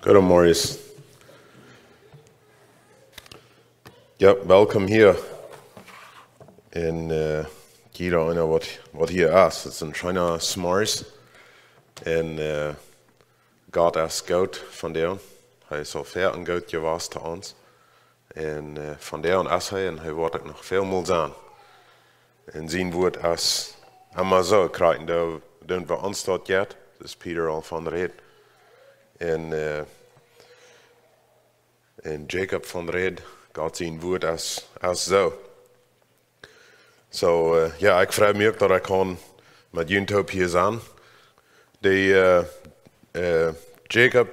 Good, Maurice. Ja, welkom hier in jeder einer, wat hier ist. Het is een schöner S'mores. En Gott ist gut von der. Hij is al ver en goed geweest te ons. En van der is hij en hij wordt het nog veel meer zijn. En zijn woord is immer zo krijgen. Doen we ons dat jet. Dat is Peter al van red. En Jacob van red. Gott zijn woord is zo. Ja, ik vrij me ook dat ik kan met jullie hier zijn. Jacob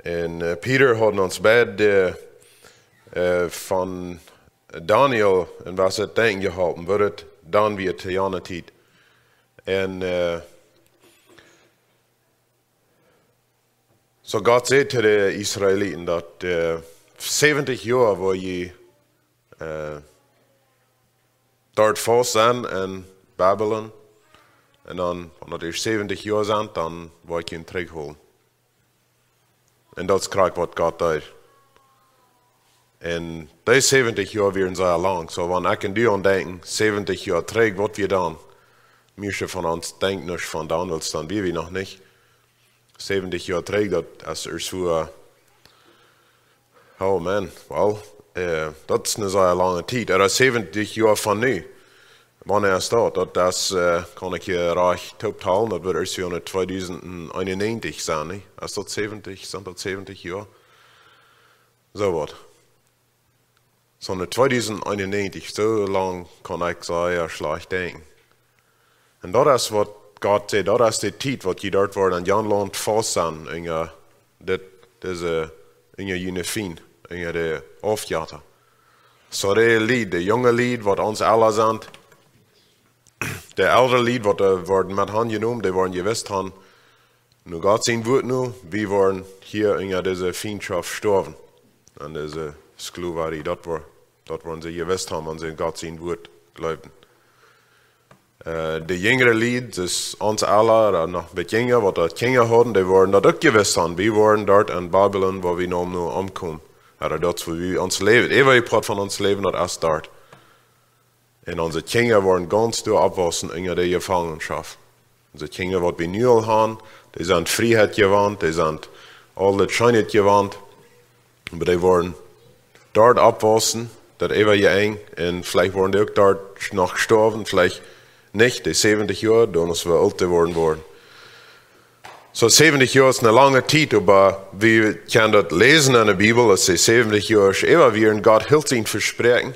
en Peter hadden ons beide van Daniel en was het denken geholpen, wordt het dan weer te jaren tijd. En zo God zei tegen de Israëlieten dat 70 jaar waar je dort vast zijn in Babylon. En dan, wanneer er 70 jaar zijn, dan word je hem terugholen. En dat is krijg wat God doet. En die 70 jaar werden zeer lang. Zo, wanneer ik en die aan denken, 70 jaar terug, wat we dan? Meeste van ons denken nog van dan, dan wie we nog niet. 70 jaar terug, dat is er zo. Oh man, wel, dat is een zeer lange tijd. Er is 70 jaar van nu. Wanneer is dat? Dat is, kan ik je recht toeptalen, dat wordt eerst in 2091 zijn. Nee? Is dat 70, zijn dat 70 jaar? Zo wat. Zo'n 2091, zo lang kan ik zeer slecht denken. En dat is wat God zegt, dat is de tijd wat je dort wordt en Jan land vast zijn in deze unifien, in de afjatten. Zo de lied, de jonge lied, wat ons alle zijn. De oudere lied, wat worden met hand genoemd, die worden gewist han. Nu God zijn woord nu, we worden hier in deze vriendschaft gestorven. En deze skluwarie, dat worden ze gewist haben, wanneer ze God zijn woord geloofden. De jongere lied, dus ons alle, nog een beetje jonger, wat dat kinderen hadden, die worden dat ook gewist han. We worden dort in Babylon, waar we nu omkomen. Dat is waar we ons leven, even je praat van ons leven, dat is dort. En onze kinderen worden ganz door afwassen in de gevangenschap. Onze kinderen wat we nu al hebben, die zijn vrijheid gewend, die zijn al het schijnheid gewend. Maar die worden dort afwassen, dat even je eng. En vielleicht worden die ook dort nog gestorven, vielleicht niet. Die 70 jaar, dan is we oud worden. So 70 jaar is een lange tijd, maar we kunnen dat lezen in de Bijbel, dat ze 70 jaar is even weer en God hield zijn verspreken.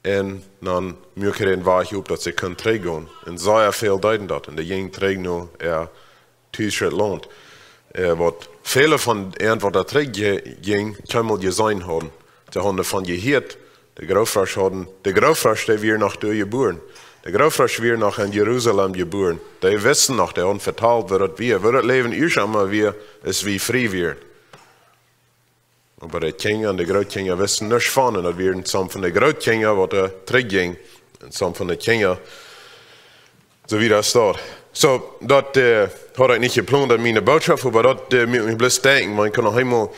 En dan moet je er wacht op dat ze kunnen teruggaan. En zeer veel duiden dat. En de jong terug nu tussen het land. Wat vele van hen wat dat terugging, kan je zijn hadden. Ze hadden van je heet, de grootvaars hadden, de grootvaars die weer nog door je boeren. De grootvaars weer nog in Jeruzalem je boeren. Die wisten nog, die hadden vertaald wat het weer. Wat het leven is allemaal weer, is wie vrij weer. Maar de kinderen en de grootkinderen wisten niks van. En dat waren soms van de grootkinderen wat er terugging. En soms van de kinderen. Zo wie dat staat. Zo, dat had ik niet gepland in mijn boodschap. Maar dat moet me blij denken. Maar ik kan nog helemaal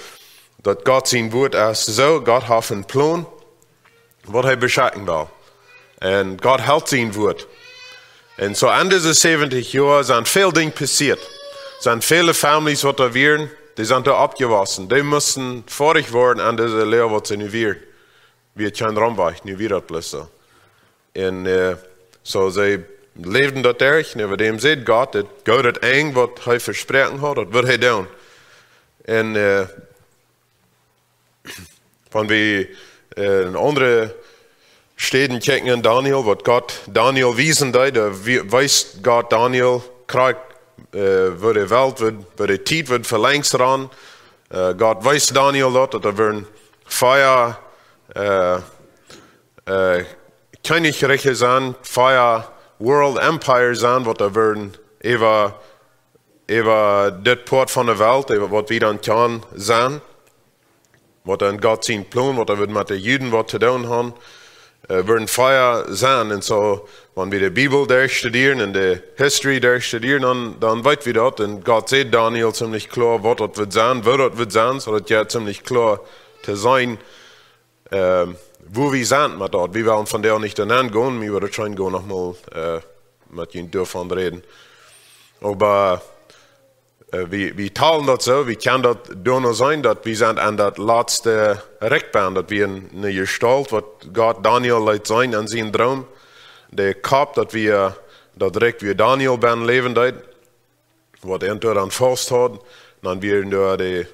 dat God zijn woord is zo. God heeft een plan. Wat hij beschikken wil. En God houdt zijn woord. En zo in deze 70 jaar zijn veel dingen passiert. Er zijn vele families wat er waren. Die zijn daar abgewassen. Die müssen vorig worden an deze leer wat ze nu weer. Wie het geen ramweg, nu weer dat plussen. En zo zij leefden dat erg. En wat hem zegt God, dat God het eng wat hij verspreken had, dat wil hij doen. En van we in andere steden kijken in Daniel, wat God Daniel wiesen deed, wijst God Daniel krijgt waar de wereld, waar de tijd wordt verlengd aan. God wijst Daniel dat er een fire königreiche zijn, fire world empire zijn, wat er worden even dit poort van de wereld, wat we dan kan zijn. Wat dan God zijn plan, wat er met de Juden wat te doen hebben. werden Feuer sein. Und so, wenn wir die Bibel durchstudieren und die History durchstudieren, dann weit wir dort. Und Gott sieht Daniel ziemlich klar, was das wird sein, wo das wird sein, so das ja ziemlich klar zu sein, wo wir sind mit dort. Wir wollen von der nicht hineingehen, wir werden schon nochmal mit ihnen davon reden. Aber wir teilen das so, wie kann das nur sein, dass wir sind an das letzte Reckbahn, dass wir eine Gestalt, was Gott Daniel leidt sein an seinen Traum, der Kopf, dass wir das direkt wie Daniel ben leben deit, was er dann fast hat, dann wir durch die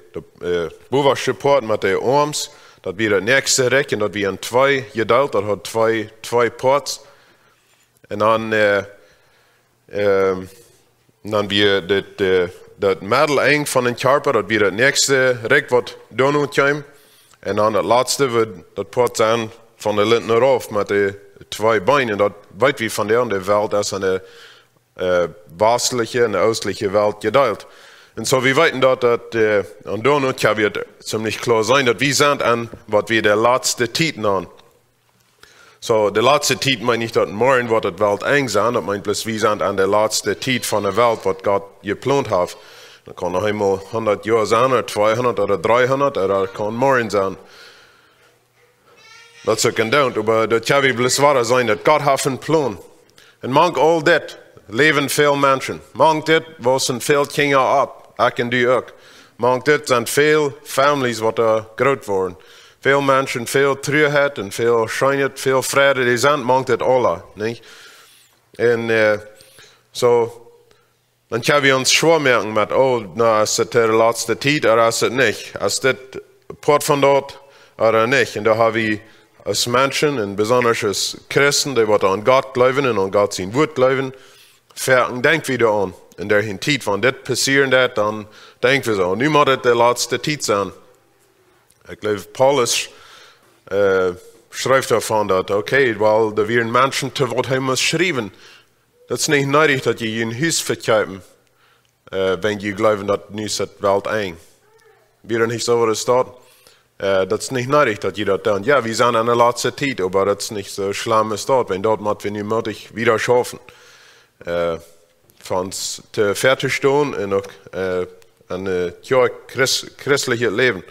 oberste Port mit den Arms, dass wir das nächste Reck, und dass wir in zwei geteilt, das hat zwei Ports, und dann wir das Mädel eng von den Körper, das wir das nächste Reck, was da noch kommt. Und dann das letzte wird das Port sein von der Linten rauf mit den zwei Beinen. Das weit wie von der Welt als eine westliche und östliche Welt geteilt. Und so wir wissen dort, dass und da noch kann wir ziemlich klar sein, dass wir sind an, was wir der letzte Titel an. So, der letzte Titel meine ich, dass morgen wird die Welt eng sein. Das meint bloß, wir sind an der letzte Titel von der Welt, was Gott geplant hat. Das kann noch einmal 100 Jahre sein, oder 200 oder 300, oder kann morgen sein. Das ist ein aber das kann wie bloß wahr sein, dass Gott hat einen Plan. Und manch all das leben viele Menschen. Manch das, was sind viele Kinder ab, ich und du auch. Manch das sind viele Families, die da groß wurden. Viele Menschen, viel Trüheit und viel Scheinheit, viel Freude, die sind, manch das alle, nicht? Und so, dann können wir uns schwer merken mit, oh, na, ist das der letzte Zeit oder ist das nicht? Ist das Port von dort oder nicht? Und da haben wir als Menschen, und besonders als Christen, die an Gott glauben und an Gott sein Wort glauben, denken wieder an. In der Zeit, wenn das passiert, dann denken wir so, nun muss das der letzte Zeit sein. Ich glaube, Paulus schreibt davon, dass, okay, weil da wir Menschen zu Wort haben geschrieben. Das ist nicht nötig, dass ihr ein Haus verkaufen, wenn ihr glauben, dass nicht die Welt eng. Wir nicht so, was es steht. Das ist nicht nötig, dass ihr das tut. Ja, wir sind an der letzten Zeit, aber das ist nicht so schlimm als dort, wenn dort wir nicht möglich wieder schaffen. Von zu fertig stehen und auch ein christliches Leben.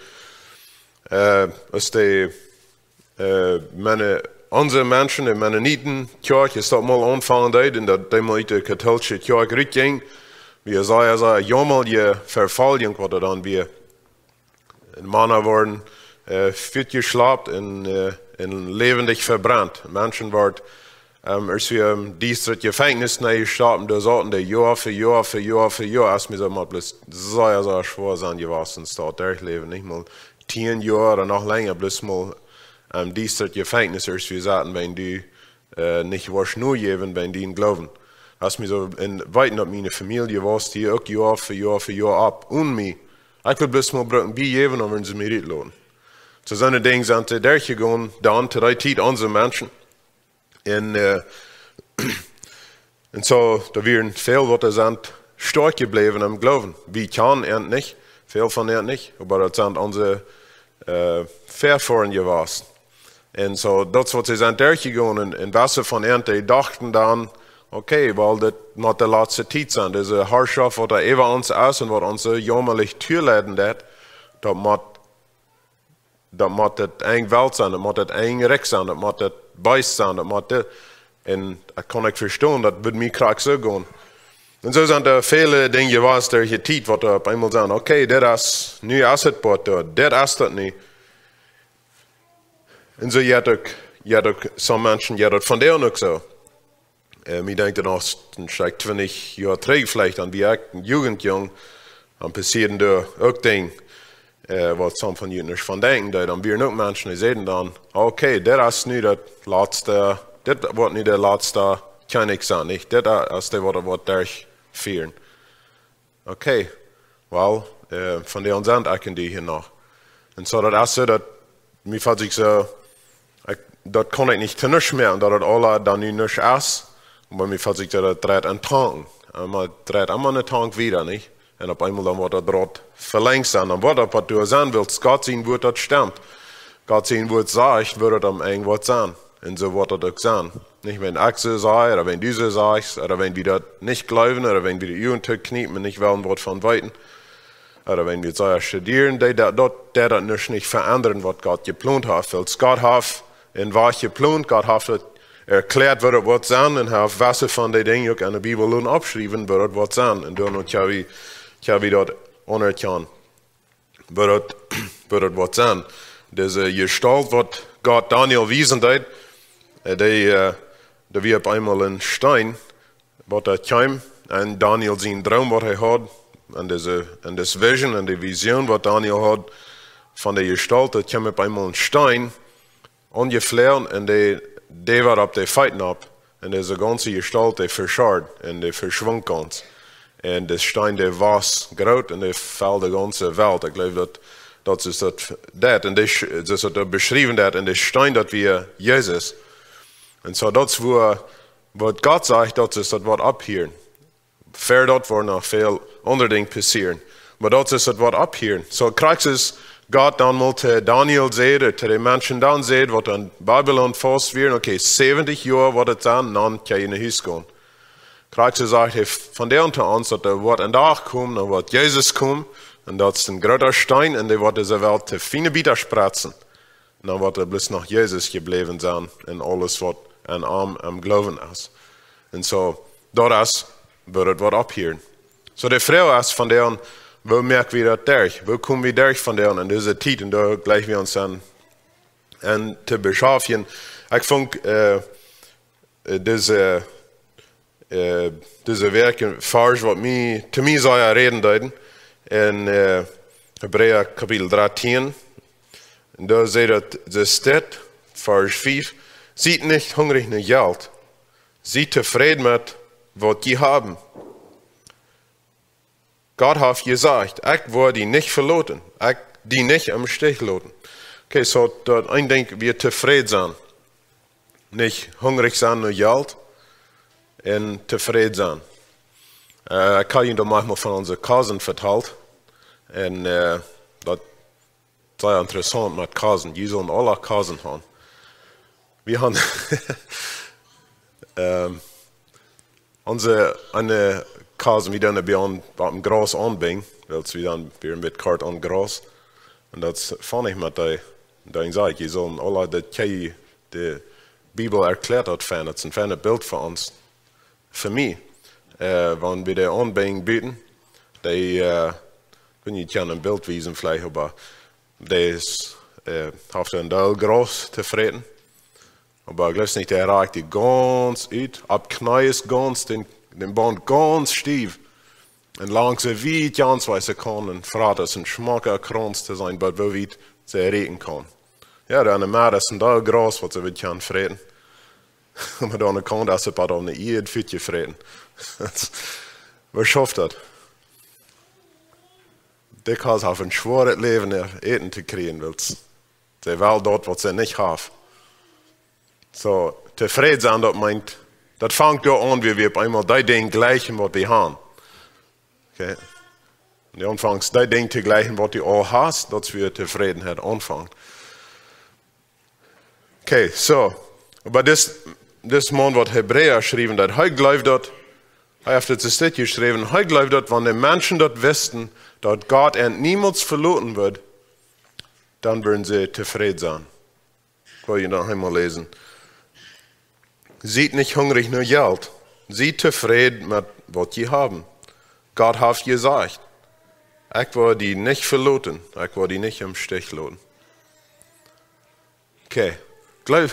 Unsere Menschen in Mennoniten-Kirche ist das mal anfangen, in der damaligen katholischen Kirche rückging. Wir sagen, jammer die Verfolgung, was dann wir Männer wurden fortgeschleppt und lebendig verbrannt. Menschen wurden als wir dies Gefängnis gestorben, da sollten die Jahr für Jahr, als mir so mal bloß sehr schwer sein gewesen, dort durchleben, nicht mal 10 Jahre oder noch länger, bloß mal dies Gefängnis, als wir sagten, wenn die nicht was nur geben, wenn die ihn glauben. Als mir so in weiten auf meine Familie war, die auch Jahr für Jahr ab und mich. Ich will bloß mal brauchen, wie geben, und wenn sie mir nicht lohnen. So seine Dinge sind sie durchgegangen, dann zu der Zeit unsere Menschen. Und so, da wären viele, die sind stark geblieben im Glauben. Wir kann nicht, viele von ihnen nicht, aber das sind unsere Vorfahren gewesen. Und so, das, was sie sind durchgegangen, und was von ihnen, die dachten dann, okay, weil das nicht der letzte Zeit sind, diese Herrschaft, die da über uns ist und was uns so jämmerlich zuleiden hat, das muss das eng Welt sein, das muss das eng Recht sein, das muss das Beist sein, das muss das. Und ich kann nicht verstehen, das wird mir gerade so gehen. Und so sind da viele Dinge, was der hier tut, was da auf einmal sagen, okay, das ist nicht Assetbord dort, das ist das nicht. Und so ja doch so Menschen, ja doch von der noch so. Ich denke noch, vielleicht 20 Jahre zurück, vielleicht an wie ein Jugendjung, dann passieren da auch Dinge, was some von ihnen nicht von denken, dann wir noch Menschen, die sehen dann, okay, das ist nicht das letzte, das wird nicht der letzte, kann ich sagen, nicht, das ist der, was durchführen. Okay, well, von der sind ich die hier noch. Und so, das ist so, dass mir fällt sich so, das kann ich nicht nicht mehr, und das alle dann nicht ist. Aber mir fällt sich das dreht ein Tank. Man dreht immer einen Tank wieder, nicht? Und auf einmal dann wird das Draht verlängert sein. Dann wird das, was du sagen willst, Gott sein Wort, das stimmt. Gott sein Wort sagt, wird das am Ende was sein. Und so wird das auch sein. Nicht wenn ich so sage, oder wenn du so sagst, oder wenn wir das nicht glauben, oder wenn wir die Jugendtag kniepen und nicht wollen, was von Weiten. Oder wenn wir so studieren, der das nicht verändern, was Gott geplant hat. Weil Gott hat in was geplant, Gott hat erklärt, was das wird sein, und hat was von den Dingen auch in der Bibel abgeschrieben, was das wird sein. Und dann kann ich das anerkennen, was das wird sein. Diese Gestalt, was Gott Daniel wiesen hat, da wird einmal ein Stein, was er kam, und Daniel sein Traum, was er hat, und das Vision und die Vision, was Daniel hat von der Gestalt, da kam einmal ein Stein, ungefähr, und der war auf der Feiten ab, und diese ganze Gestalt, der verscharrt, und der verschwand ganz. Und der Stein, der war groß, und der fällt die ganze Welt. Ich glaube, das ist das, und das ist das beschrieben, das, und der Stein, das wir Jesus. Und so das, was Gott sagt, das ist das Wort abhören. Fair dort, wo noch viel andere Dinge passieren. Aber das ist das Wort abhören. So kriegst es Gott dann mal zu Daniel sehen, zu den Menschen dann sehen, was in Babylon fast wird. Okay, 70 Jahre wird es dann kann ich in den Haus gehen. Kriegst du sagt, von der unter uns, dass der Wort ein Tag kommt, dann wird Jesus kommen, und das ist ein großer Stein, und der wird diese Welt zu viele Bitter spritzen. Und dann wird er bloß noch Jesus geblieben sein, und alles, was ein Arm am Glauben ist. Und so, daraus wird es abhören. So, die Frau ist von deren, wo merken wir das durch? Wo kommen wir durch von deren in dieser Zeit? Und da gleich wir uns an zu beschäftigen. Ich fand diese Werke falsch, was zu mir soll reden deuten. In Hebräer Kapitel 13. Und da steht das steht, Vers 5. Seid nicht hungrig nach Geld. Seid zufrieden mit, was ihr haben. Gott hat gesagt, ich werde die nicht verloren. Ich die nicht im Stich lassen. Okay, so dort ein Ding, wir zufrieden sein. Nicht hungrig sein nach Geld. Und zufrieden sein. Ich habe Ihnen da manchmal von unseren Cousin vertellt. Und das ist interessant mit Cousin. Die sollen alle Cousin haben. Wir haben eine Cousin, wie dann bei einem Gras anbringen, weil wir dann mit Kart an Gras. Und das fand ich mit der sage ich, die sollen alle die Bibel erklärt hat, das ist ein feines Bild für uns. Für mich, wenn wir den Anbringen bieten, ich bin nicht gerne ein Bild wiesen vielleicht, aber der hat ein Teil groß zufrieden. Aber ich glaube nicht, der reicht die ganz uit, abknäust ganz den Band ganz stief. Und langsam wie ganz weiße kann und fragt es ein schmacker Kranz zu sein, aber wo weit sie reden kann. Ja, der Meer ist ein Teil groß, was sie wird kann frieden. Aber dann kann das aber auch nicht jeden Fütje frieden. Wer schafft das? Der kann auf ein schweres Leben eten zu kriegen, weil sie will dort, was sie nicht haben. So, zufrieden sein, das meint, das fängt ja an, wie wir auf einmal die Dinge gleichen, was wir haben. Okay? Und anfangs die Dinge zu gleichen, was du auch hast, dass wir Zufriedenheit anfangen. Okay, so, aber das Mann, was Hebräer schrieben, dass er glaubt, er hat das Stück geschrieben, er glaubt, wenn die Menschen das wissen, dass Gott niemals verloren wird, dann werden sie zufrieden sein. Ich will noch einmal lesen. Seid nicht hungrig nach Geld. Seid zufrieden mit, was ihr haben. Gott hat gesagt, ich werde die nicht verloren, ich werde die nicht im Stich lassen. Okay, das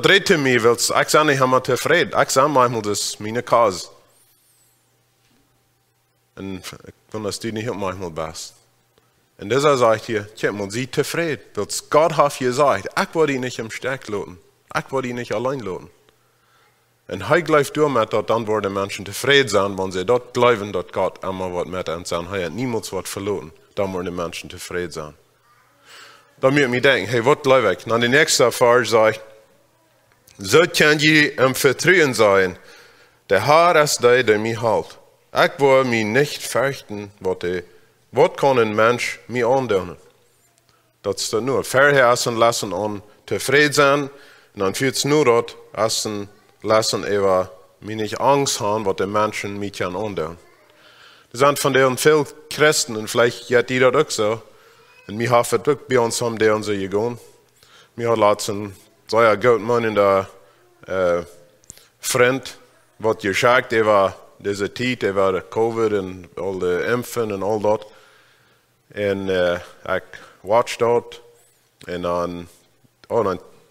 redet mir, weil ich sage nicht immer zufrieden. Ich sage manchmal, das ist meine Cause. Und ich finde, dass du nicht manchmal bist. Und deshalb sagt hier, man sieht zufrieden, weil Gott hat gesagt, ich werde ihn nicht im Stich lassen. Ich werde ihn nicht allein lassen. Und er glaubt durch mit, dass dann werden Menschen zufrieden sein, wenn sie dort glauben, dass Gott immer was mit uns sagt, er hat niemals was verloren. Dann werden Menschen zufrieden sein. Dann muss ich mir denken, hey, was glaube ich? Dann der nächste Vers sagt, so kann je im Vertrauen sein, der Herr ist der mich hält. Ich will mich nicht fürchten, was kann ein Mensch mir andauern. Das ist nur, verherrschen lassen an zufrieden sein. Und dann führt es nur dort, als ein Lassen über mich nicht Angst haben, was die Menschen mit kann antun. Das sind von denen viele Christen, und vielleicht geht die das auch so. Und wir haben es auch bei uns haben die so gegangen. Wir haben letztens sehr gut Mann in der Freund, was gesagt über diese Zeit, über Covid und all die Impfen und all das. Und ich watch dort. Und dann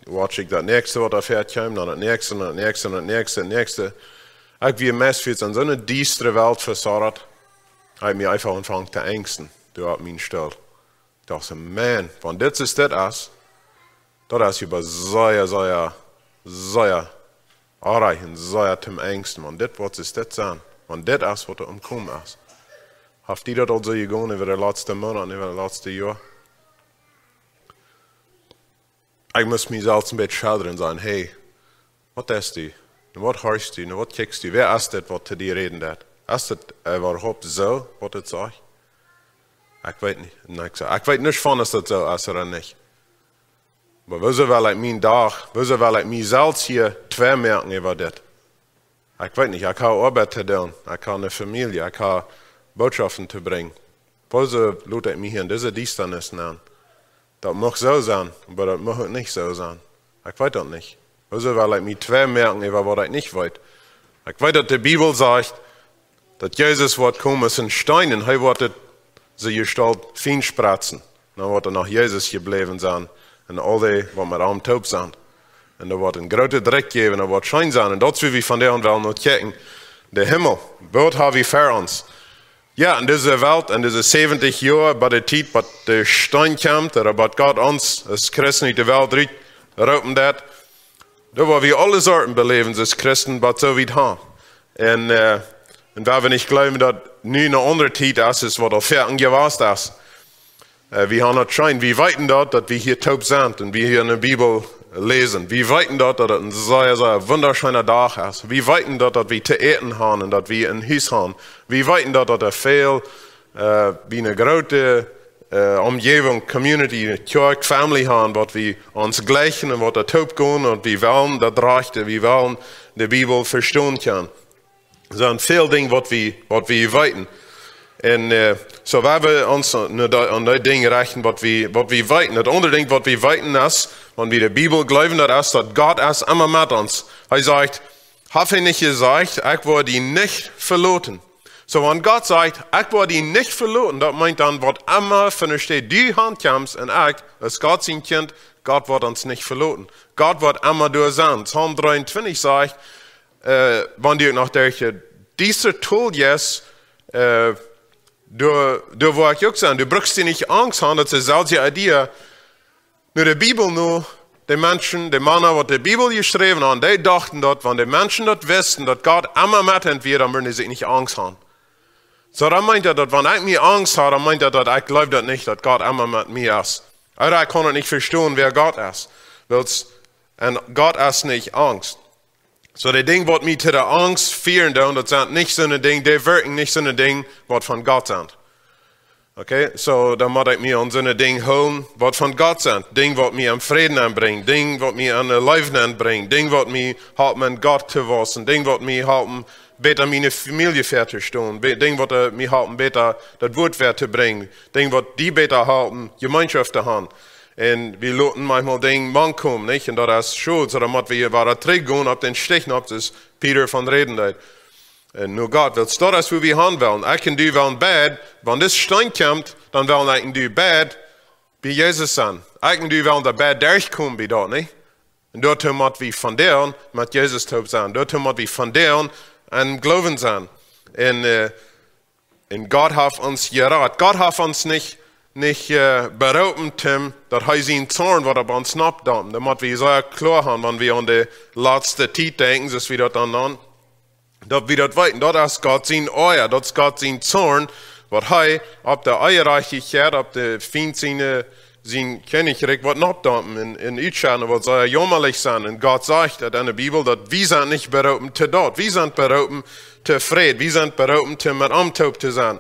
watch ich das nächste, was da fährt, dann das nächste, und das nächste, und das nächste, und das nächste. Ich wie Mess für so eine düstere Welt versauert. Ich habe mich einfach angefangen zu ängsten. Du hast mich gestellt. Ich dachte, man, wenn das ist, das ist über sehr erreichen, sehr zum Ängsten. Wenn das, was ist das sein? Wenn das ist, was da umkommen ist. Habt ihr das also gegangen über die letzten Monate, über die letzten Jahre? Ich muss mich selbst ein bisschen schildern und sagen, hey, was ist die? Was hörst du? Was kriegst du? Wer ist das, was zu dir reden hat? Ist das überhaupt so, was das sagt? Ich weiß nicht. Ich weiß nicht von, dass das so ist oder nicht. Aber wieso will ich meinen Tag, wieso will ich mich selbst hier zwei merken über das? Ich weiß nicht, ich habe Arbeit zu tun, ich habe eine Familie, ich habe Botschaften zu bringen. Wieso lade ich mich hier in diese Distanz an? Das mag so sein, aber das mag nicht so sein. Ich weiß das nicht. Wieso will ich mich zwei merken über was ich nicht weiß? Ich weiß, dass die Bibel sagt, dass Jesus wird kommen aus den Steinen, er wird sie gestalt fein spratzen. Dann wird nach Jesus geblieben sein. Und all die, was mit arm taub sind. Und da wird ein großer Dreck geben, da wird Schein sein. Und das will wir von der und noch checken. Der Himmel, dort haben wir für uns. Ja, in dieser Welt, in diese 70 Jahre, bei der Zeit, bei der Stein kommt, oder bei Gott uns, als Christen in der Welt rauben das, da wo wir alle Sorten beleben, als Christen, was so weit haben. Und weil wir nicht glauben, dass nie eine andere Zeit ist, was auf Ferien gewasst ist. Wir haben das Schein, wir weiten dort, dass wir hier taub sind und wir hier in der Bibel lesen. Wir weiten dort, dass es ein sehr wunderschöner Tag ist. Wir weiten dort, dass wir zu essen haben und dass wir ein Haus haben. Wir weiten dort, dass viel, wie eine große Umgebung, Community, Church, Family haben, was wir uns gleichen und was da taub gehen und wir wollen das Rechte, wir wollen die Bibel verstehen können. Es sind viele Dinge, was wir weiten. Und so weil wir uns an die Dinge richten, was wir weiten. Das andere Ding, was wir weiten ist, wenn wir die Bibel glauben, das ist, dass Gott ist immer mit uns. Er sagt, habe ich nicht gesagt, ich werde ihn nicht verloren. So wenn Gott sagt, ich werde ihn nicht verloren, das meint dann, was immer von der steht, die Hand kommst und ich, als Gott sein Kind, Gott wird uns nicht verloren. Gott wird immer durch sein. Psalm 23 sagt, wenn du nach dieser Tool jetzt, du wirst auch sagen, du brauchst dir nicht Angst haben, das ist selbst die Idee. Nur die Bibel nur, die Menschen, die Männer, die die Bibel geschrieben haben, die dachten dort, wenn die Menschen dort wissen, dass Gott immer mit ihnen wird, dann würden sie sich nicht Angst haben. So, dann meint er, dass wenn ich mir Angst habe, dann meint er, dass ich glaube das nicht, dass Gott immer mit mir ist. Oder ich kann nicht verstehen, wer Gott ist. Und Gott ist nicht Angst. So, die Dinge, die mich zu der Angst führen, das sind nicht so eine Dinge, die wirken nicht so eine Dinge, die von Gott sind. Okay, so, dann muss ich mir an so eine Dinge holen, die von Gott sind. Dinge, die mich am Frieden anbringen, Dinge, die mich an der Leben anbringen, Dinge, die mich helfen, an Gott zu wachsen, Dinge, die mich helfen, besser meine Familie fertigzustellen, Dinge, die mich helfen, besser das Wort zu bringen, Dinge, die besser helfen, Gemeinschaft zu haben. Und wir lassen manchmal Dinge mankommen, nicht? Und das ist schuld, so damit wir weiter zurückgehen auf den Stich, ob das Peter von Reden hat. Und nur Gott will das, wo wir haben wollen. Ich und du wollen bad, wenn das Stein kommt, dann wollen ich und du bad bei Jesus sein. Ich und du wollen da bad durchkommen bei dort, nicht? Und dort müssen wir von deren mit Jesus taub sein. Dort müssen wir von deren an Glauben sein. Und Gott hat uns geraten. Gott hat uns nicht berauben, Tim, dass er seinen Zorn, was bei uns abdammt. Damit wir sehr klar haben, wenn wir an die letzte Zeit denken, dass wir das dann dass wir das weiten. Das ist Gott sein Euer, das ist Gott sein Zorn, was er ab der Eierreichigkeit, ab der Feind sein Königreich, was abdammen in Utschauen, was sehr jämmerlich sein. Und Gott sagt in der Bibel, dass wir sind nicht berauben zu dort, wir sind berauben zu Frieden, wir sind berauben zu mit Amtaub zu sein.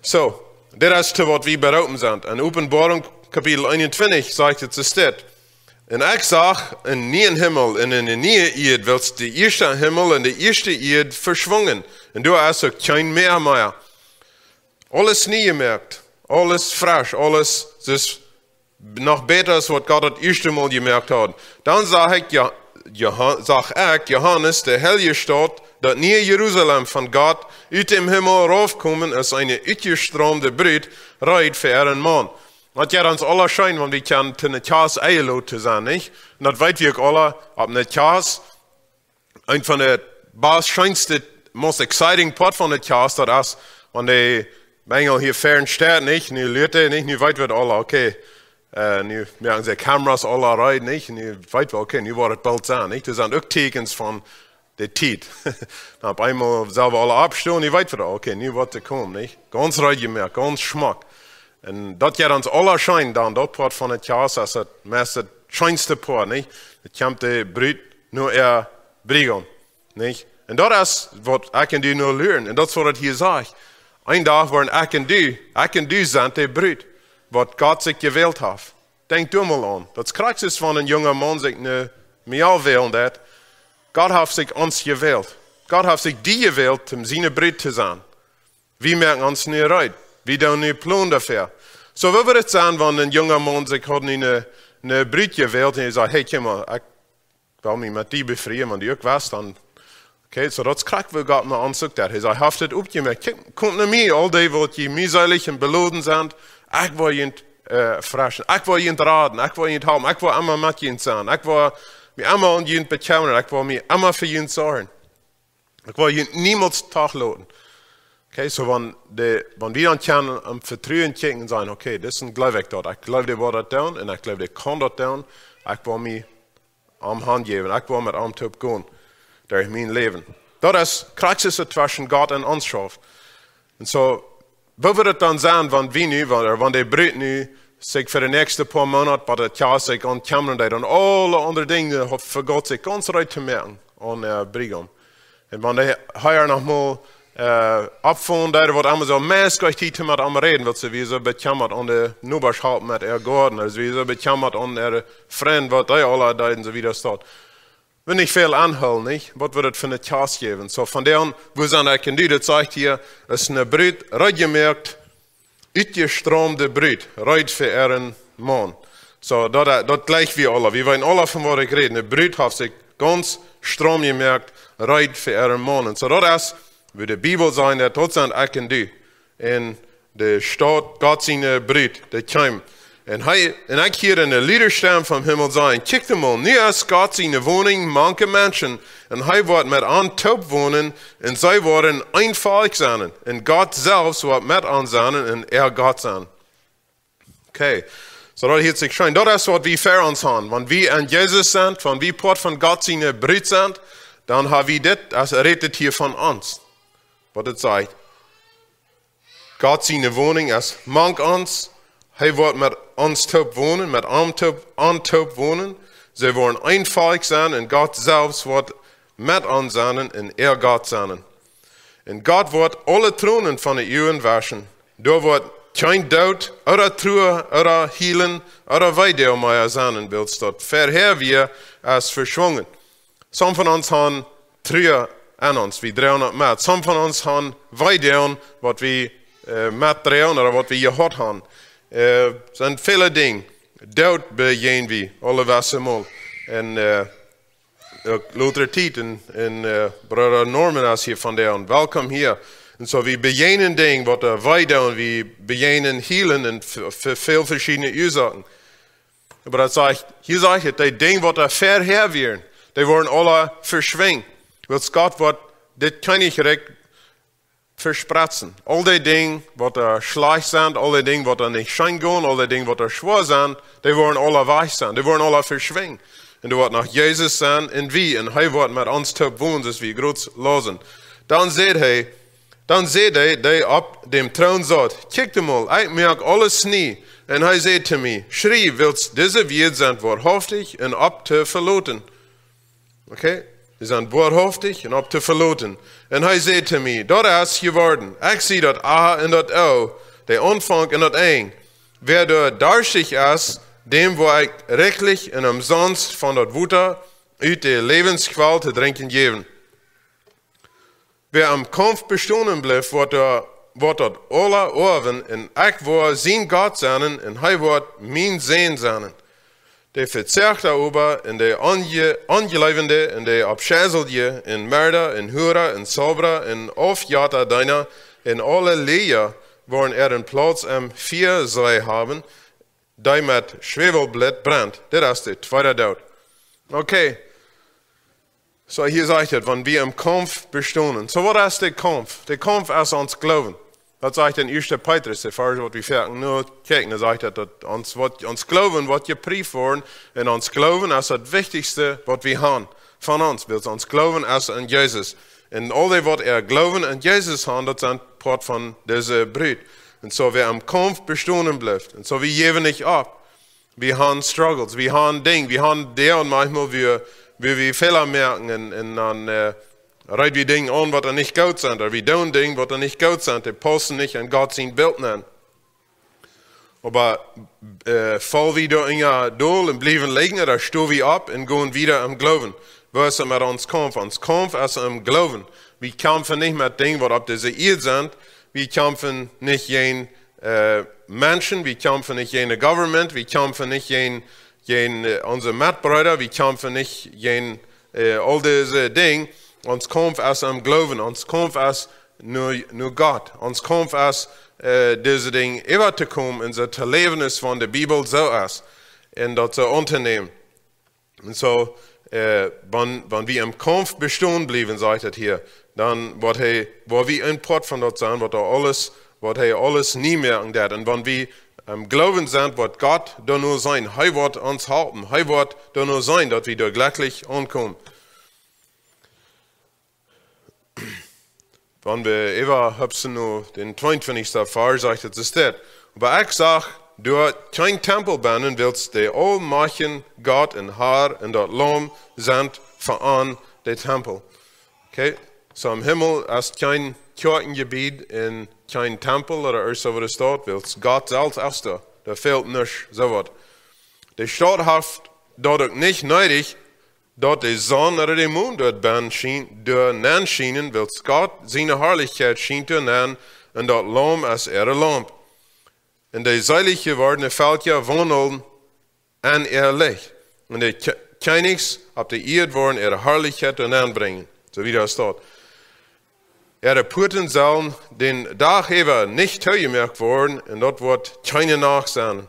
So, das ist, was wir berauben sind. In Offenbarung Kapitel 21 sagt es steht. Und ich sag, in neuen Himmel und in der neuen Erde wird der erste Himmel und die erste Erde verschwungen. Und du hast auch kein mehr. Alles nie gemerkt, alles frisch, alles ist noch besser, als was Gott das erste Mal gemerkt hat. Dann sag ich, Johannes, der Heilige Stadt, dat neue Jerusalem von Gott uit dem Himmel raufkommen, als eine uitgestromde Brut, reit für ihren Mann. Dat ja uns alle schein, want we kunnen ten het jaas eierlood te zijn, niet? En dat weten we ook alle, op het jaas, een van de schijnste, most exciting part van het jaas, dat is, want de Engel hier fern staat, niet? Nu leert hij, niet? Nu weten we alle, oké. Nu merken ze cameras alle rijden, niet? Nu weten we, oké, nu wordt het bald zijn, niet? Er zijn ook tekens van de tijd. Dan op eenmaal zullen we alle opstaan, nu weten we, oké, nu wordt het komen, niet? Ganz rijden gemerkt, ganz schmak. En dat je ons alle schijnt dan, dat part van het jaar, als het meest schijnste part, niet? Het komt de bruid naar brengen, niet? En dat is wat ik en u nu leren. En dat is wat het hier zegt. Een dag waarin ik en u zijn de bruid, wat God zich gewählt heeft. Denk du mal aan. Dat krijgt is van een jonge man zich nu mij afwählen dat. God heeft zich ons gewählt. God heeft zich die gewählt om zijn bruid te zijn. Wie merken ons nu uit? Wie doen nu plan dafür? So wie wird es sein, wenn ein junger Mann sich hat eine Brut gewählt und er sagt, hey, komm mal, ich will mich mit dir befreien, wenn du auch weißt, dann, okay, so das kriegt wir Gott mal ansucht. Er sagt, haft das aufgemerkt, kommt nach mir, all die, die mühselig und beladen sind, ich will ihn fressen, ich will ihn raten, ich will ihn haben, ich will immer mit ihm sein, ich will mich immer an ihn bekümmern, ich will mich immer für ihn sorgen. Ich will ihn niemals tagladen. Okay, so wenn wir dann können am Vertrauen checken und sagen, okay, das ist ein Glaube ich dort. Ich glaube, der war das down und ich glaube, der kann das down. Ich will mich am Hand geben, ich will mit am Top gehen durch mein Leben. Das ist Kreuzes zwischen Gott und uns schafft. Und so, wo wird es dann sein, wenn wir nu, wenn der Brut nu sich für die nächsten paar Monate bei der Jahr sich ankommen und dann alle anderen Dinge für Gott sich ganz recht zu merken an Brigham. Und wenn der heuer nochmal opvonden, daar wordt allemaal zo mensen die met hem reden, wat wie zo bekjammerd aan de noeberschap met gordon, als wie zo bekjammerd aan vriend, wat die alle deiden, zo wie dat staat. Wenn ich viel anhören, nicht? Was wird es für eine Chance geben? So von deren, wo sind eigentlich, das zeigt hier, es ist eine Brut, gemerkt, uitgestromde Brut, reit für ihren Mann. So, das gleich wie alle. Wir wollen alle von was ich rede. Eine Brut hat sich ganz strom gemerkt, reit für ihren Mann. Und so, das ist, wie die Bibel sagt, der tot sind, ich und du. In der Stadt, Gott seine Brut, der kommt. Und ich hier in der Liederstimme vom Himmel sagen, kiek mal, nu ist Gott seine Wohnung, manche Menschen, und wird mit an Taub wohnen, und sie werden einfallig sein. Und Gott selbst wird mit an sein, und Gott sein. Okay. So, das hier sich schön. Das ist, was wir für uns haben. Wenn wir an Jesus sind, wenn wir Port von Gott seine Brut sind, dann haben wir das, das redet hier von uns. Was das sagt. Gott seine Wohnung ist mank uns. Wird mit uns Taub wohnen, mit an Taub wohnen. Sie wollen einfallig sein und Gott selbst wird mit uns sein und Gott sein. Und Gott wird alle Thronen von den Juden waschen. Da wird kein Tod oder Trauer oder Healen oder Weidel mehr sein, willst du. Vorher wir als verschwungen. Some von uns haben Trauer an uns, wie 300 Mal. Some von uns haben Weidel, was wir mitdrehen oder was wir gehört haben. Zijn viele Dinge. Dood begehen wir, alle was mal. En Luther Tiet en Bruder Norman is hier van der. Welkom hier. En so wir begehen Dinge, wat wij doen, wir begehen healen en für veel verschiedene Ursachen. Aber das sagt, hier sagt es, die Dinge, wat verher werden, die worden alle verschwingen. Weil Gott wird das Königreich versprechen. All die Dinge, die schlecht sind, all die Dinge, die nicht schein gehen, all die Dinge, die schwer sind, die wollen alle weich sein, die wollen alle verschwingen. Und du wirst nach Jesus sein und wie, und er wird mit uns Taub wohnen, dass wir groß losen. Dann seht er, der ab dem Thron sagt, kiek mal, ich merke alles nie. Und er sagt zu mir, schrie, willst diese Welt sind wahrhaftig und ab zu verloten. Okay? Sie sind wahrhaftig und ab zu verloten. Und er sagt zu mir, das ist geworden. Ich sehe das A und das O, der Anfang und das Ende. wer der darstig ist, dem wo ich rechtlich und umsonst von dort Wutter uit der Lebensqual zu trinken geben. Wer am Kampf bestanden bleibt, wird dort alle Ohren und ich will sein Gott sein und er wird mein Sehen sein. Der verzerrt darüber in der Angelevende, in der Abschäselte, in Mörder, in Hura, in Sobra, in Aufjata deiner, in alle Leer, wollen einen Platz am Viersee haben, die mit Schwefelblatt brennt. Das ist der zweite Tod. Okay. So hier sagt es, wenn wir im Kampf bestehen. So was ist der Kampf? Der Kampf ist uns Glauben. Das sagt in 1. Petrus, der Vers, was wir fertig nur kijken, da sagt er, dass uns Glauben wird geprüft worden, und uns Glauben ist das Wichtigste, was wir haben. Von uns wird uns Glauben ist an Jesus. Und alle, was Glauben an Jesus haben, das sind Part von dieser Brut. Und so, wer am Kampf bestehen bleibt, und so, wir geben nicht ab. Wir haben Struggles, wir haben Dinge, wir haben der und manchmal wir Fehler merken, und dann, reiht wir Dinge an, was nicht gut sind, oder wir tun Dinge, was nicht gut sind, die passen nicht an Gott sein Bild an. Aber fall wieder in ein Doel und bleiben liegen, oder stehen wir ab und gehen wieder am Glauben. Wo ist es mit uns Kampf? Uns Kampf ist am Glauben. Wir kämpfen nicht mit Dingen, was auf dieser Erde sind. Wir kämpfen nicht gegen Menschen, wir kämpfen nicht gegen das Government, wir kämpfen nicht gegen unsere Mitbrüder, wir kämpfen nicht gegen all diese Dinge. Ons Kampf ist am Glauben, ons Kampf ist nur Gott. Ons Kampf ist, diese Dinge immer zu kommen und so zu leben, ist von der Bibel so ist. Und das zu unternehmen. Und so, wenn wir im Kampf bestehen bleiben, sagt er hier, dann wird wir ein Part von dort sein, wird alles nie merken. Und wenn wir im Glauben sind, wird Gott da nur sein. Er wird uns halten. Er wird da nur sein, dass wir da glücklich ankommen. Wenn wir immer den 22. Vers sagt, es ist das. Aber ich sage, du kein Tempel bauen willst, der allmächtigen Gott und Herr und das Lamm sind von der Tempel. Okay? So im Himmel ist kein Kirchengebiet und kein Tempel oder so was dort willst. Gott selbst ist da. Da fehlt nichts, so was. Die Stadt hat dadurch nicht nötig, dort die Sonne oder der Mond dort nennen schienen, will Gott seine Herrlichkeit schien zu nennen, und dort Lamm ist Lamp. Und die seilig gewordene Völker wohnen an ihr Licht. Und die Königs auf der Erde wollen ihre Herrlichkeit anbringen. So wie das dort. Ihre Puten sollen den Dachheber nicht zugemerkt worden, und dort wird keine Nachsehen.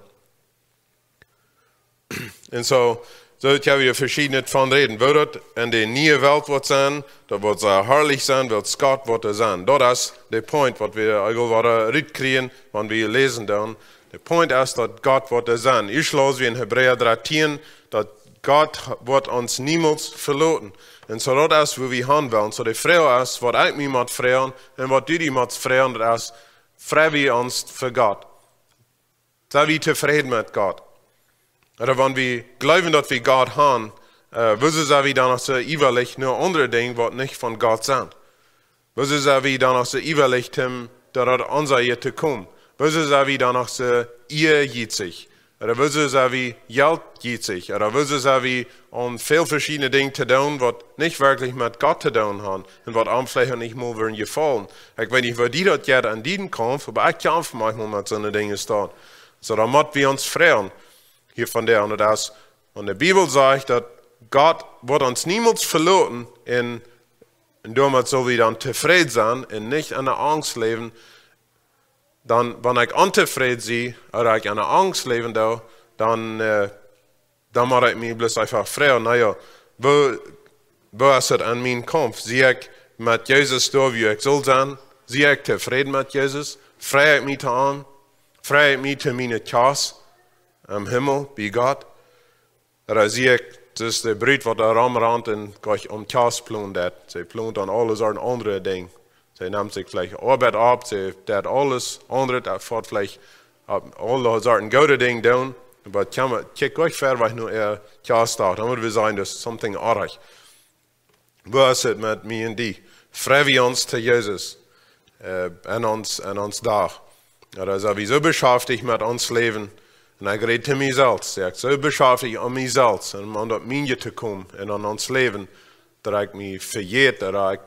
Und so haben wir verschiedene von reden. Wird in der neue Welt wird sein, da wird es herrlich sein, wird Gott wird sein. Das ist der Punkt, was wir eigentlich kriegen, wenn wir lesen dann. Der Punkt ist, dass Gott wird sein. Ich lese wie in Hebräer 13, dass Gott wird uns niemals verloren. Und so das ist, wo wir haben wollen. So die Frage ist, was ich mich mit fragen, und was du dich mit fragen, das ist, fragen wir uns für Gott. Sind wir zufrieden mit Gott? Oder wenn wir glauben, dass wir Gott haben, wissen wir dann auch so überlegt nur andere Dinge, die nicht von Gott sind. Wissen wir dann auch so überlegt, dass unser hier zu kommen. Wissen wir dann auch so ehrgeizig. Oder wissen wir geldgeizig. Oder wissen wir um viele verschiedene Dinge zu tun, die nicht wirklich mit Gott zu tun haben. Und was einem vielleicht nicht mal würden gefallen. Ich weiß nicht, wo die das jetzt an diesen Kampf, aber ich kämpfe manchmal mit so einen Dingen. So, da müssen wir uns fragen. Hier von der und das. Und die Bibel sagt, dass Gott wird uns niemals verloren und damit soll wir dann zufrieden sein und nicht in der Angst leben. Dann, wenn ich unzufrieden sehe oder ich in der Angst leben darf, dann mache ich mich bloß einfach fragen, naja, wo ist es an meinem Kampf? Sehe ich mit Jesus da, wie ich soll sein? Sehe ich zufrieden mit Jesus? Freue ich mich an? Freue ich mich zu meiner Kasse? Am Himmel, bei Gott. Oder sehe ich, das ist der Brut, der da rumrennt und gleich Kass plundert. Sie plundert an alle Sorten andere Dinge. Sie nimmt sich vielleicht Arbeit ab, sie tut alles andere, da fährt vielleicht alle Sorten gute Dinge tun. Aber check euch fair, weil nur Kass da. Dann würde wir sagen, das ist something arg. Wo ist es mit mir und die? Freuen wir uns zu Jesus an uns da. Ja, da ist so beschäftigt mit uns Leben. Und ich rede zu mir selbst. Ich so beschäftigt an mich selbst, um an mir zu kommen und an uns Leben, dass ich mich verjährt, dass ich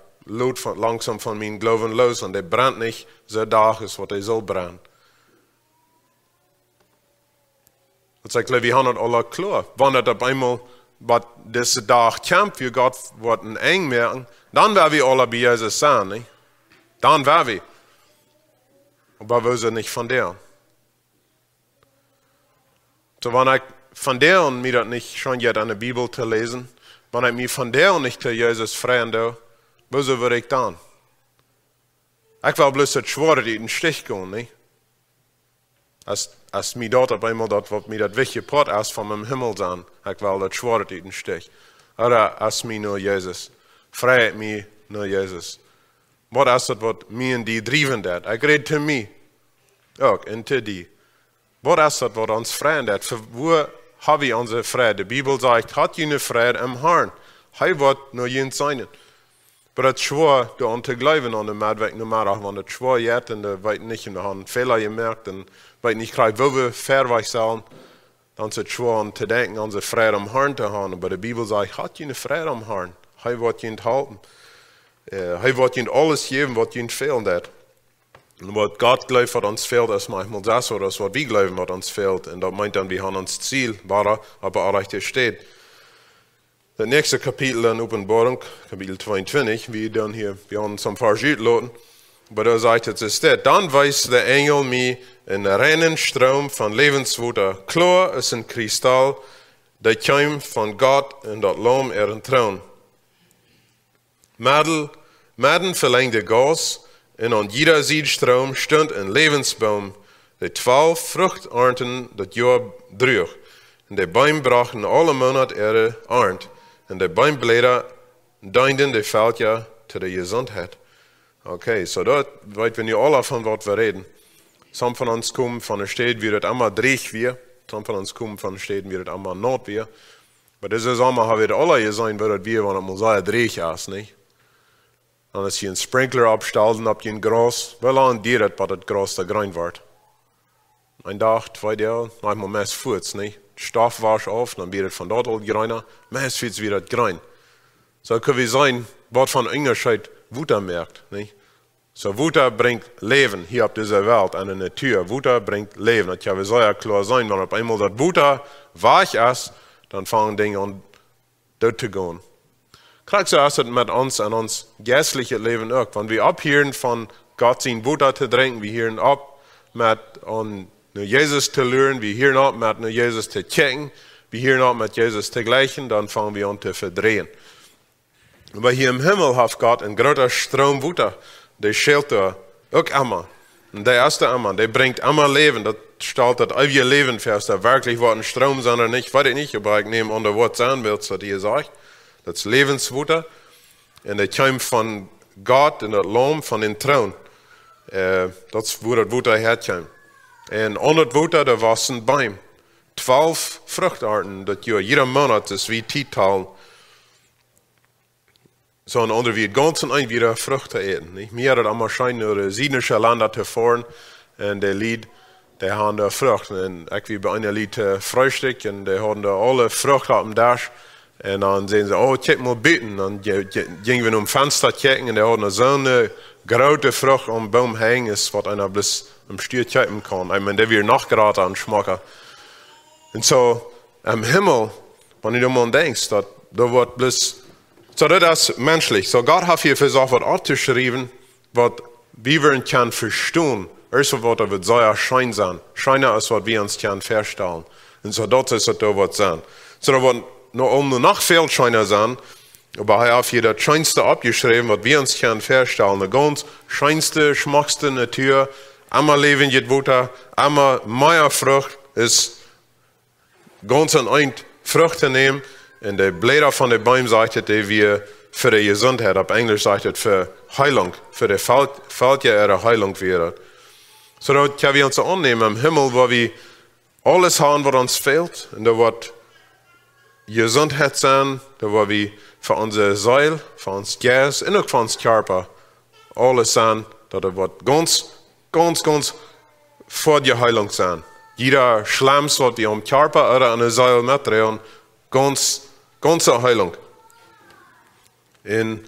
langsam von meinem Glauben los und der brennt nicht so da ist, was er soll brennen. Und ich glaube, wir haben das alle klar. Wenn das auf einmal, was diese Tag kommt, für Gott wird eng merken, dann werden wir alle bei Jesus sein, nicht? Dann werden wir. Aber wir sind nicht von der. So, wenn ich von der und mir das nicht schon jetzt in der Bibel zu lesen, wenn ich mich von der und nicht zu Jesus freuen darf, wieso würde ich dann? Ich will bloß das Schwere in den Stich gehen, nicht? Als mir dort auf einmal das, was mir das wichtige Part ist von meinem Himmel sein, ich will das Schwere in den Stich. Oder als mir nur Jesus. Freut mich nur Jesus. Was ist das, was mir und die driven hat? Ich rede zu mir. Auch, und zu die. Was ist das, was uns freuen hat? Für wo habe ich unsere Freude? Die Bibel sagt, hat jene Freude im Herrn. Er wird nur jeden sein. Aber das schwer, da an zu glauben an dem Medweg, nur mehr, wenn das schwer jetzt und da weit nicht, und da haben Fehler gemerkt, und weit nicht gleich, wo wir fairweich sein, dann ist es schwer, an zu denken, unsere Freude am Herrn zu haben. Aber die Bibel sagt, hat jene Freude am Herrn. Er wird ihn halten. Er wird ihn alles geben, was ihm fehlt hat. Und was Gott glaubt, was uns fehlt, ist manchmal das, oder das, was wir glauben, was uns fehlt. Und das meint dann, wir haben uns Ziel, aber erreicht steht. Das nächste Kapitel in Offenbarung, Kapitel 22, wie dann hier, wir haben uns am Vergit lassen, aber da sagt es das. Dann weist der Engel mir einen reinen Strom von Lebenswasser, klar ist ein Kristall, der kommt von Gott und das Lamm ihren Thron. Madden verlängte Gas, und an jeder Siedstrom stund ein Lebensbaum, der 12 Fruchternten das Jahr trug. Und der Baum brachten alle Monate ihre Ernt. Und der Baumblätter dienten die Feldjahr zu der Gesundheit. Okay, so dort weit wir nicht alle von was wir reden. Some von uns kommen von der Stadt, wie das einmal dreig wir. Some von uns kommen von der Stadt, wie das einmal not wir. Aber diese Sommer haben wir alle gesehen, wie das wir, wenn es mal so dreig ist, nicht? Dann ist hier ein Sprinkler abstellen, ab hier ein Gras. Wie lange dauert es, bis das Gras da grün wird? Ein Tag, 2 Tage, manchmal mehr Fuß, nicht? Stoff wasch auf, dann wird es von dort grüner, mehr Fuß wird es grün. So können wir sein, was von Unterschied Wutter merkt, nicht? So Wutter bringt Leben hier auf dieser Welt, an der Natur. Wutter bringt Leben. Das kann so ja klar sein, wenn auf einmal das Wutter weich ist, dann fangen Dinge an, dort zu gehen. Gleich so ist es mit uns und uns geistlichen Leben auch. Wenn wir abhören von Gott sein Wutter zu trinken, wir hören ab mit an Jesus zu lernen, wir hören ab mit Jesus zu checken, wir hören ab mit Jesus zu gleichen, dann fangen wir an zu verdrehen. Aber hier im Himmel hat Gott einen großen Strom Wutter, der schält da auch immer. Und der erste immer, der bringt immer Leben, das stellt das ewige Leben fest, der wirklich war ein Strom, sondern nicht, weiß ich nicht, aber ich nehme an der Wort sein will, was ihr sagt. Das ist Lebenswutter. Und der kommt von Gott in das Lamm von den Thron. Das ist, wo das Wutter herkommt. Und an das Wutter, da war ein Baum. 12 Fruchtarten, das Jahr. Jeder Monat ist wie Tital. So ein anderer wird ganz und ein wieder Früchte eten. Nicht? Mir hat das einmal schein nur südliche Länder zu fahren. Und der Lied, der haben da Frucht. Und ich wie bei einer Lied Frühstück. Und die haben da alle Frucht auf dem Dash. Und dann sehen sie, oh, check mal bieten. Dann gingen wir um Fenster checken und der hat so eine große Frucht am Baum hängen, ist, was einer bis am Stier checken kann. Ich meine, der wird noch gerade an Schmacker. Und so, am Himmel, wenn du mal denkst, da wird bloß, so das ist menschlich. So Gott hat hier versucht, was aufzuschreiben, was wir können verstehen. Erst was da wird so ein Schein sein. Scheiner ist, was wir uns können feststellen. Und so dort ist es da was sein. So da wird noch viel Scheiner sein, aber er hat hier das Scheinste abgeschrieben, was wir uns können feststellen. Eine ganz scheinste, schmackste Natur, einmal Leben geht Wutter, einmal Meierfrucht ist ganz ein Frucht zu nehmen, und der Blätter von den Bäumen sagt, die wir für die Gesundheit, auf Englisch sagt es für Heilung, für die Fällt ja ihre Heilung wäre. So da können wir uns annehmen im Himmel, wo wir alles haben, was uns fehlt, und da wird Gesundheit sein, da wo wir für unsere Seele, für uns Geist und auch für uns Körper alles sein, da wird ganz vor der Heilung sein. Jeder Schlems, was wir am Körper oder an der Seele mitdrehen, ganze Heilung. Und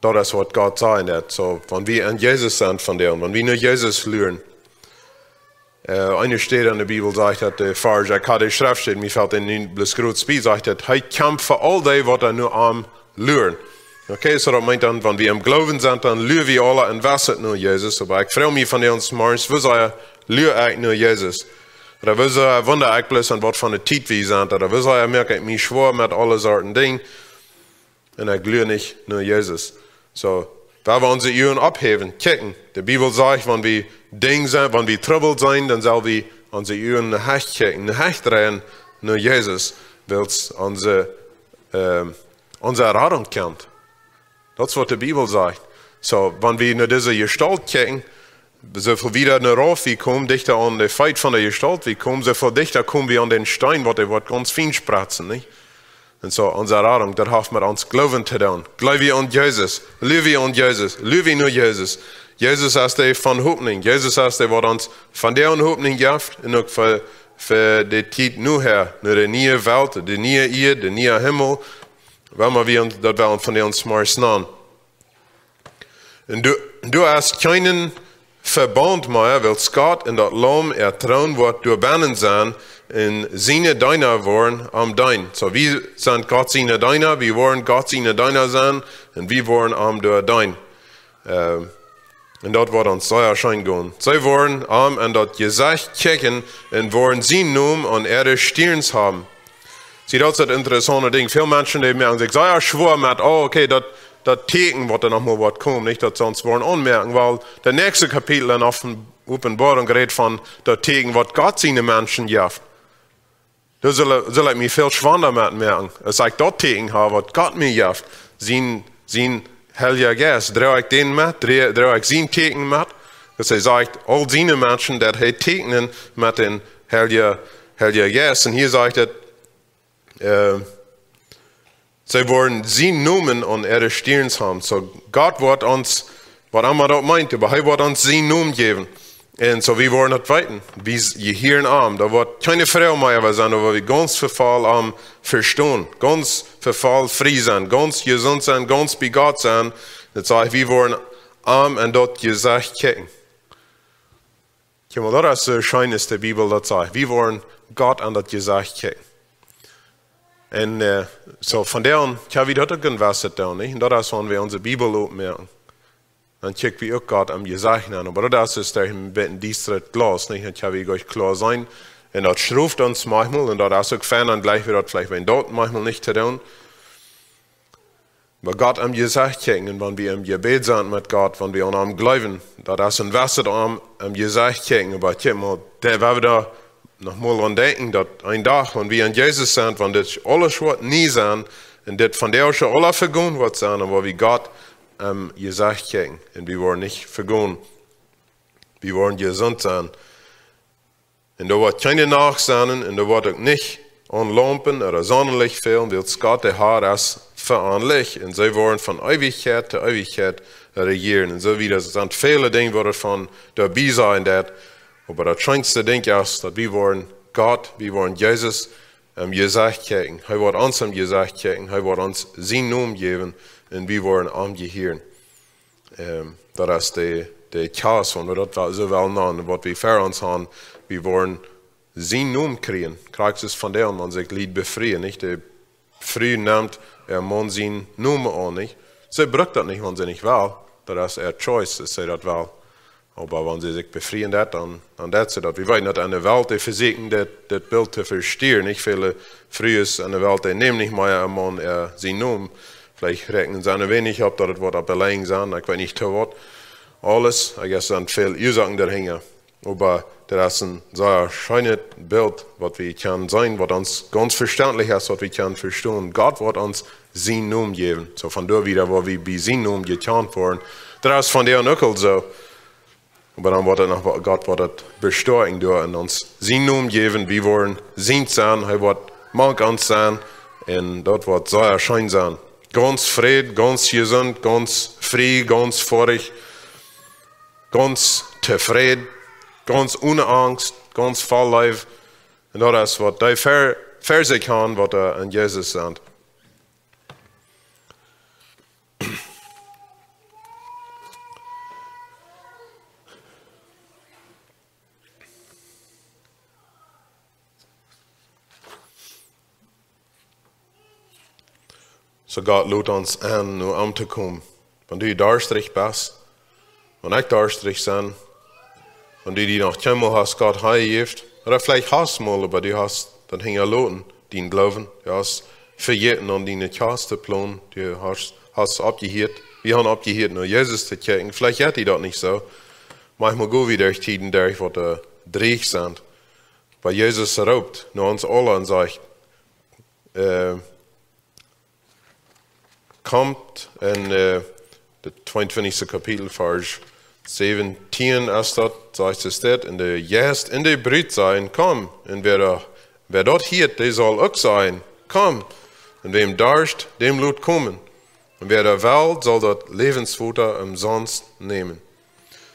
das ist, was Gott sagt. So, wenn wir an Jesus sind von dem, wenn wir nur Jesus lernen. Eine Stelle in der Bibel sagt, dass der Pfarrer, ich hatte die Schrift steht, mir fällt in den Blisgrut Spiel, sagt, dass er kämpft für all das, was er nur am lernen. Okay, so das meint dann, wenn wir im Glauben sind, dann lernen wir alle und wissen nur Jesus. Aber ich freue mich von uns morgens, wo soll lernen ich nur Jesus? Oder wo soll wunder ich bloß an was von der Zeit wir sind? Oder wo soll merke ich mich schwor mit allen Sorten Dingen? Und ich lerne nicht nur Jesus. So, da wir unsere Ohren abheben, kicken. Die Bibel sagt, wenn wir Dinge sind, wenn wir troubled sein, dann sollen wir unsere Ohren nach rechts kicken, nach rechts drehen, nur Jesus, weil es unsere Errettung kennt. Das ist, was die Bibel sagt. So, wenn wir nur diese Gestalt kicken, so viel wieder eine Rauf wie kommen, dichter an den Feit von der Gestalt wie kommen, so viel dichter kommen wir an den Stein, wo der ganz fein spratzen, nicht? Und so, unsere Errettung, das hat mit uns Glauben zu tun. Glauben wir an Jesus, leben wir an Jesus, leben wir nur Jesus. Jesus ist der von Hoffnung, Jesus ist der, was uns von der Hoffnung gibt, und auch für die Zeit nur her, nur die neue Welt, die neue Erde, der neue Himmel, wenn wir das wollen von uns mal nennen. Und du hast keinen Verband mehr, weil Gott in das Lamm ertrauen wird, du Bannen sein, in seine Deiner wollen am Dein. So, wir sind Gott seine Deiner, wir wollen Gott seine Deiner sein, und wir wollen am der Dein. Und dort wird uns sehr erscheinen gehen. Sie wollen am an das Gesicht kicken, und wollen sie nun an Erde Stirns haben. Sie, das ist das interessante Ding. Viele Menschen, die merken sich, sehr schwor mit, oh, okay, das Teken, was da nochmal was kommt, nicht, dass sonst wollen anmerken, weil der nächste Kapitel in Offenbarung redet von der Teken, was Gott seine Menschen gibt. Da soll ich mich viel schwander mit merken. Es sagt, das Teken haben, was Gott mir gibt. Sein Heiliger Geist, drehe ich den mit, drehe ich sein Teken mit. Das sagt, all seine Menschen, die Tekenen mit den Heiliger Geist. Und hier sagt er, sie wollen sie Numen an ihre Stirns haben. So Gott wird uns, was immer das meint, aber er wird uns sie Numen geben. Und so wir wollen das weiten. Wie hier in Arm, da wird keine Frau mehr sein, aber wir ganz verfall am Verstehen, ganz verfall frei sein, ganz gesund sein, ganz bei Gott sein. Das heißt, wir wollen arm und dort gesagt kicken. Das ist so schön, ist die Bibel das sagt. Wir wollen Gott an das gesagt kicken. Und so von der an, ich habe das gewusst, nicht? Und das ist, wenn wir unsere Bibel aufmerken. Dann checken wir auch Gott am Gesagt an. Aber das ist der in diesem Glas, nicht? Und ich habe euch klar sein. Und das schruft uns manchmal, und das ist auch fern, und gleich wird das vielleicht, wenn dort manchmal nicht zu tun. Aber Gott am Gesagt checken, und wenn wir im Gebet sind mit Gott, wenn wir an ihm glauben, das ist ein Wasser am Gesagt checken. Aber check mal, der war wieder nochmal an denken, dass ein Tag, wenn wir an Jesus sind, wenn das alles wird nie sein, und das von der schon alle vergehen wird sein, aber wie Gott gesagt checken, und wir wollen nicht vergehen. Wir wollen gesund sein. Und da wird keine Nacht sein, und da wird auch nicht an Lampen oder Sonnenlicht fehlen, weil Gott der Herr ist veranlegt. Und sie wollen von Ewigkeit zu Ewigkeit regieren. Und so wie das sind viele Dinge, die von dabei sein, aber das schönste Ding ist, dass wir wollen Gott, wir wollen Jesus gesagt checken. Er wird uns gesagt checken, er wird uns seinen Namen geben, und wir wollen am gehören. Das ist der Chaos, wenn wir das so well nennen, was wir für uns haben. Wir wollen seinen Namen kriegen. Kriegst es von der, man sich Lied befreien, nicht? Der früh nimmt man seinen Namen an, nicht? Sie braucht das nicht, wenn sie nicht will. Das ist ihr Choice, dass sie das will. Aber wenn sie sich befreien, dann das sie das. Wir wollen nicht eine Welt, die versuchen, das Bild zu verstehen. Nicht viele früher ist eine Welt, die nehmen nicht mehr einen Mann seinen Namen. Vielleicht rechnen sie ein wenig ab, dass das wird belegen sein. Ich weiß nicht, was. Alles, ich guess, sind viele Ursachen dahinter. Aber das ist ein sehr schönes Bild, was wir können sein, was uns ganz verständlich ist, was wir können verstehen. Gott wird uns seinen Namen geben. So von da wieder, wo wir bei seinem Namen getan wurden. Das ist von der auch so. Aber dann wird Gott wird das besteuern durch und uns seinen Namen geben. Wir wollen sein sein, er wird mag uns sein. Und dort wird sehr schön sein. Ganz Fried, ganz gesund, ganz frei, ganz vorig, ganz zufrieden. ganz ohne Angst, ganz voll Leib. Und das ist, was die Verse kann, was an Jesus sind. So Gott lud uns an, nur um zu kommen. Wenn du durstig bist, wenn ich durstig bin, wenn du die noch keinmal hast, Gott heimgibt, oder vielleicht hast du mal, aber du hast, dann hängen loten, den Glauben, du hast vergessen an deine Plan, du hast abgehört, wir haben abgehört, nur Jesus zu checken, vielleicht hat die das nicht so. Manchmal gehen wir durch Tiden durch, wo die dreig sind. Weil Jesus raubt, nur uns alle und sagt, kommt in das 22. Kapitel, Vers 17 ist das, sagt es dort, in der Jest in der Brut sein, komm, und wer dort hiert, der soll auch sein, komm, und wem darst, dem Lut kommen, und wer der will, soll dort Lebensfutter umsonst nehmen.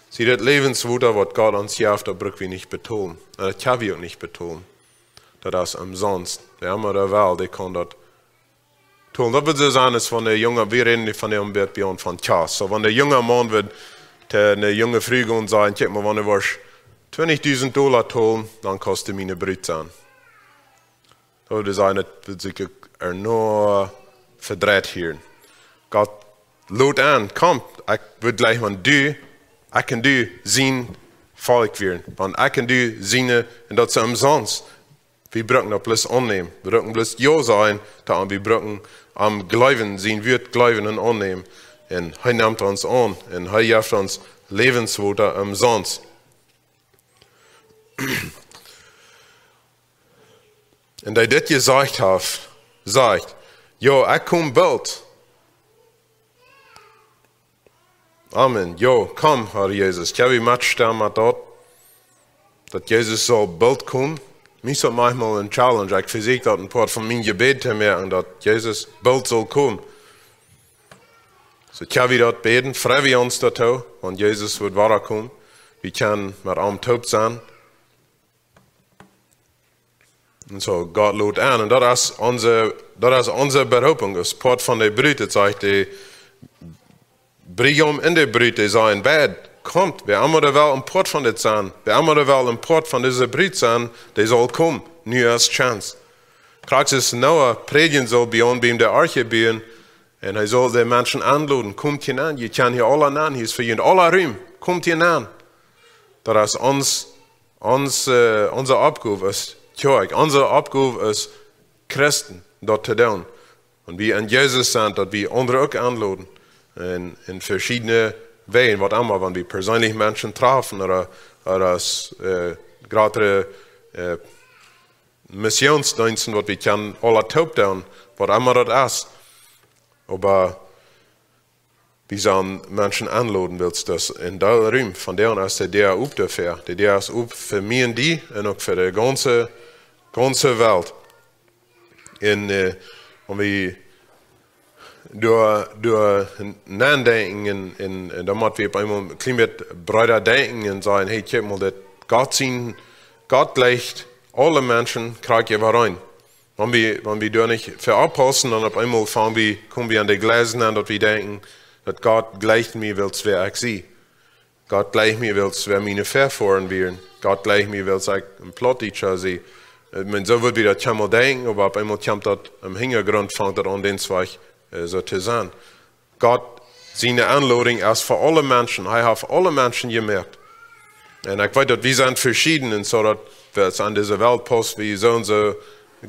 Sie das Lebensfutter, was Gott uns gibt, das brauchen wir nicht betonen, das kann wir auch nicht betonen, das ist umsonst, der immer der will, der kann das tun. Das wird so sein, dass von der junge, wir reden von dem Björn von Chas. So, wenn der junge Mann wird, eine junge Frau und sagen, check mal, wenn du $20.000 tun, dann kostet meine Brut sein. Da würde sein, das wird sich nur verdreht hier. Gott lud an, kommt, ich würde gleich, wenn du, ich kann du sein Volk werden. Wenn ich kann du sein, und das ist umsonst. Wir brauchen das bloß annehmen. Wir brauchen bloß Ja sein, da wir brauchen am Glauben sein, wird Glauben und annehmen. Und er nimmt uns an, und er gibt uns Lebensfutter umsonst. Und er das gesagt hat, sagt, ja, ich komme bald. Amen. Ja, komm, Herr Jesus. Ich habe mitgestimmt mit dort, dass Jesus soll bald kommen. Mich hat manchmal eine Challenge. Ich versuche das ein paar von meinen Gebeten zu merken, dass Jesus bald soll kommen. So, ich habe dort beten, freuen wir uns dazu, wenn Jesus wird weiterkommen. Wir können mit einem taub sein. Und so, Gott lud an. Und das ist unsere Berufung. Das Part von der Brüte sagt, die Brigium in der Brüte sein, bad. Kommt, wer immer der will ein Port von der sein, wer immer der will ein Port von dieser Brut sein, der soll kommen, nur als Chance. Krax ist Noah predigen soll, bei ihm der Arche bauen, und er soll die Menschen anladen, kommt hinein, ihr könnt hier alle an, hier ist für jeden aller Raum, kommt hinein. Das ist unsere Abgabe ist Kirche, unsere Abgabe ist Christen, dort zu tun. Und wir an Jesus sind, dass wir andere auch anladen, in verschiedene Wegen, was immer, wenn wir persönlich Menschen treffen oder gerade Missionsdiensten, was wir können alle taub tun, was immer das ist. Aber wir sollen Menschen anladen, willst das in der Raum, von deren ist der auf dafür. Der ist auf für mich und die und auch für die ganze Welt. Und wenn wir durch Nachdenken, damit wir einmal ein bisschen breiter denken und sagen, hey, check mal, Gott legt alle Menschen, kriegt ihr rein. Wenn wir da nicht verabpassen, dann auf einmal kommen wir an die Gleisen an, dass wir denken, dass Gott gleicht mir, wer ich sie. Gott gleicht mir, wer meine Verfahren wären. Gott gleicht mir, ich ein Plotteacher sie. So wird wir das schon mal denken, aber auf einmal kommt das im Hintergrund, fängt das an, den Zweig so zu sein. Gott, seine Anladung ist für alle Menschen. Er hat für alle Menschen gemerkt. Und ich weiß, dass wir sind verschieden, und so, dass wir es an dieser Welt passt, wie so und so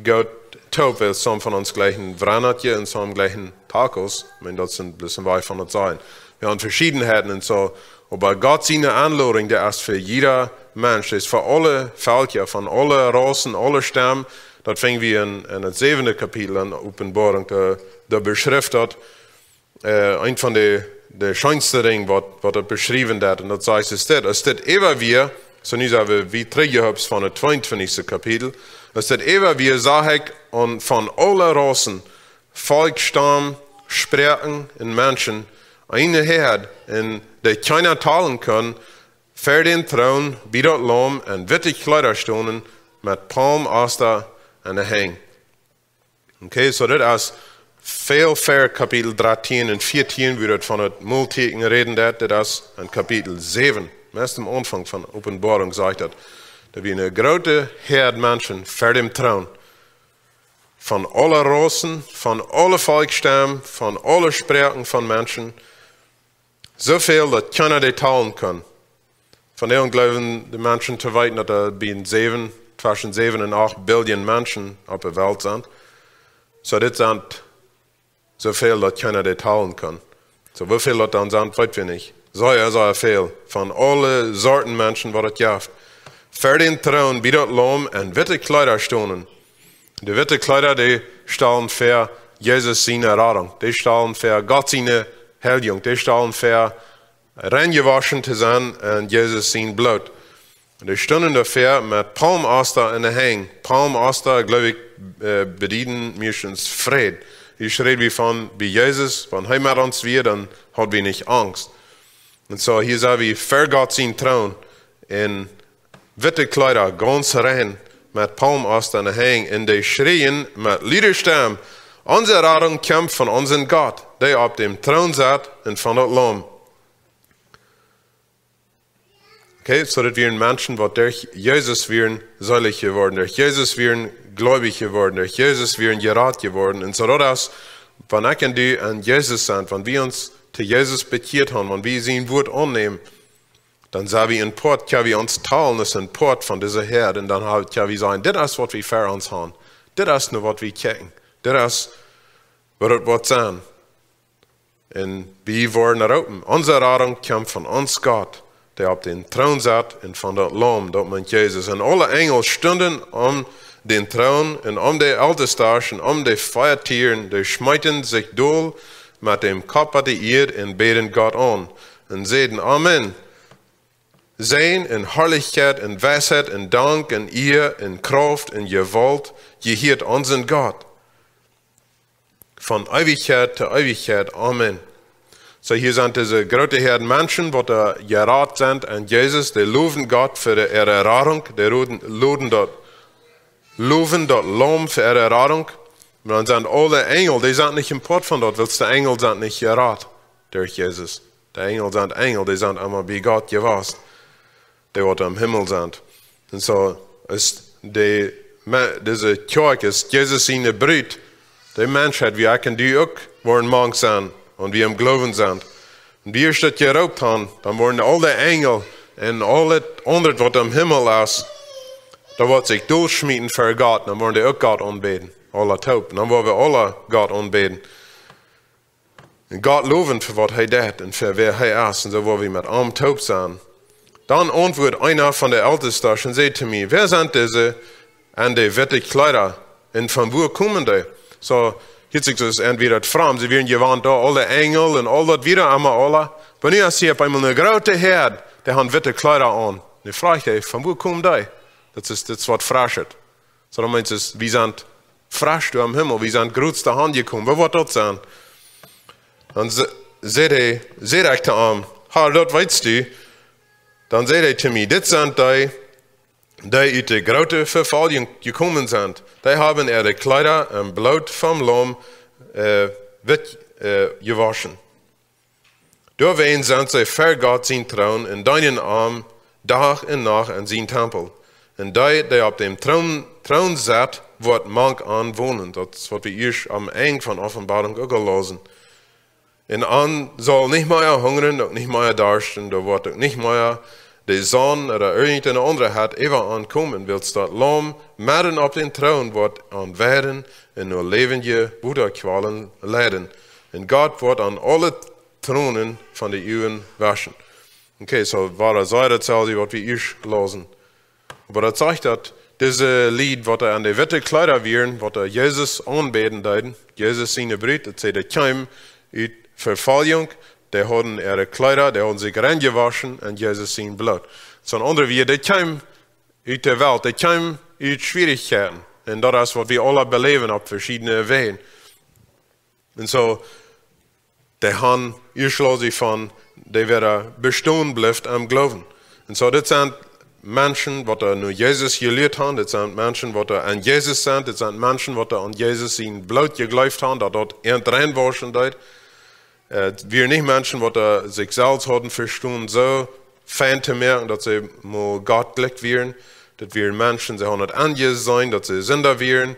Gott taub, weil some von uns gleichen Vranatje und some gleichen Tacos. Ich meine, das sind ein bisschen weit von uns sein. Wir haben Verschiedenheiten und so. Aber Gott, seine Anladung, der ist für jeder Mensch, der ist für alle Völker, von allen Rassen, alle Stämmen. Das fängt wir in das 7. Kapitel an, Offenbarung, da beschriftet, ein von den schönsten Dingen, was er beschrieben hat, und das sagt es steht immer wir, so nicht sagen wie trägt von dem 22. Kapitel, es steht immer wir, sage ich, und von allen Rassen, Volk, Stamm, Sprachen und Menschen, eine Herd, in der keiner teilen kann, Voor den troon bij dat lam en witte kleider stonden met palmaster en de hang. Okay, so dat is veel ver kapitel 13 en 14, wie dat van het multeken reden dat is in kapitel 7. Meest am Anfang van Openbaring sagt dat. Dat we een grote herd mensen voor dem troon. Van alle rassen, van alle volkstammen, van alle spreken van mensen. Zoveel dat keiner die talen kan. Van deren geloven de mensen te weten dat er tussen 7 en 8 biljoen mensen op de wereld zijn. So dit zijn zoveel dat keiner die talen kan. So hoeveel dat dan zijn, weet we niet. Zeer veel. Van alle soorten mensen wat het jaagt. Voor den troon bij dat lam en witte kleider stonden. De witte kleider die staan voor Jezus zijn Errettung. Die staan voor Gott zijn Heiligung. Die staan voor reingewaschen te zijn en Jezus zijn bloed. Die stonden dafür met palmaster in de hang. Palmaster, glaube ich, bedienen meistens vrede. Ich rede wie von bei Jesus, wenn er mit uns wird, dann hat wir nicht Angst. Und so hier sehen wir vor Gott sein Thron in witte Kleider, ganz rein, mit Palmaster in der Hang, in die schreien mit Liederstimmen. Unsere Rettung kommt von unserem Gott, der auf dem Thron sitzt und von das Lamm. Okay, so dass wir Menschen, die durch Jesus werden, selig geworden, durch Jesus werden gläubig geworden, durch Jesus werden gerat geworden. Und so dass, wenn ich und du an Jesus sind, wenn wir uns zu Jesus bekehrt haben, wenn wir sein Wort annehmen, dann sagen wir in Port, können wir uns teilen, das ist ein Port von dieser Herde, und dann können wir sagen, das ist, was wir für uns haben. Das ist nur, was wir kennen. Das ist, was es wird sein. Und wir wollen open. Unsere Rettung kommt von uns Gott, der auf den Thron sitzt und von dat Lamm, dat meint Jesus. Und alle Engel stunden den Thron und die Ältesten und die Feiertieren, die schmeiten sich doll mit dem Kopf auf die Erde und beten Gott an. Und sagen Amen. Sein in Herrlichkeit, in Weisheit, in Dank, in Ehr, in Kraft, in Gewalt, gehört unseren Gott. Von Ewigkeit zu Ewigkeit. Amen. So hier sind diese große Herden Menschen, die da gerat sind an Jesus, die loben Gott für ihre Errettung, die loben dort Lamm für ihre Errettung. Und dann sind alle Engel, die sind nicht im Port von dort, weil die Engel sind nicht gerat durch Jesus. Die Engel, die sind einmal bei Gott gewasst, die dort am Himmel sind. Und so ist diese Kirche, ist Jesus seine Brut, die Menschheit, wie ich und du auch, wollen morgen sein. Und wir im Glauben sind. Und wie ich das geraubt haben, dann wollen alle Engel und alle anderen, was am Himmel ist, da wird sich durchschmieden für Gott. Dann wollen die auch Gott anbeten. Alle taub. Dann wollen wir alle Gott anbeten. Und Gott loben für was er tut und für wer er ist. Und so wollen wir mit arm taub sein. Dann antwortet einer von den Ältesten und sagt zu mir, wer sind diese an die witte Kleider? Und von wo kommen die? So, jetzt ist es entweder Frauen, sie werden gewarnt, da alle Engel und all das wieder einmal alle. Wenn ihr seht, einmal eine große Herde, die haben witte Kleider an. Und ich frage dich, von wo kommen die? Das ist das, was frisch ist. So, dann meint es, wir sind frisch am Himmel, wir sind groß da angekommen. Wo wird das sein? Dann seht ich da an, das weißt du. Dann seht ihr zu mir, das sind die in die große Verfallung gekommen sind. Die haben ihre Kleider im Blut vom Lamm gewaschen. Deswegen sind sie für Gott sein Thron in deinen Arm Tag und Nacht in sein Tempel. Und der auf dem Thron sitzt, wird manch anwohnen. Das ist, was wir erst am Ende von Offenbarung auch gelesen. Und an soll nicht mehr hungern und nicht mehr darsten, da wird auch nicht mehr die Sonne oder irgendeine andere hat immer ankommen, will das Lamm mitten auf den Thron wird an werden und nur lebende Buddha-Qualen leiden. Und Gott wird an alle Thronen von den Ewen waschen. Okay, so war das Seite, was wir erst lesen. Aber das zeigt, dass diese Lied, was an die witte Kleider wären, was Jesus anbeten deuten, Jesus seine Brut, das sie kam in Verfallung, die haben ihre Kleider, die haben sich reingewaschen und Jesus sein Blut. So ein anderer wie, die kam aus der Welt, die kam aus Schwierigkeiten. Und das ist, was wir alle beleben auf verschiedene Wegen. Und so, die haben erschlossen von, die werden bestehen bleibt am Glauben. Und so, das sind Menschen, die nur Jesus gelehrt haben, das sind Menschen, die an Jesus sind, das sind Menschen, die an Jesus in Blut geglaubt haben, dass dort reinwaschen dort. Wir nicht Menschen, die sich selbst haben verstanden, so fein zu merken, dass sie mal Gott glücklich werden. Das wir Menschen, sie haben nicht an Jesus sein, dass sie Sünder werden.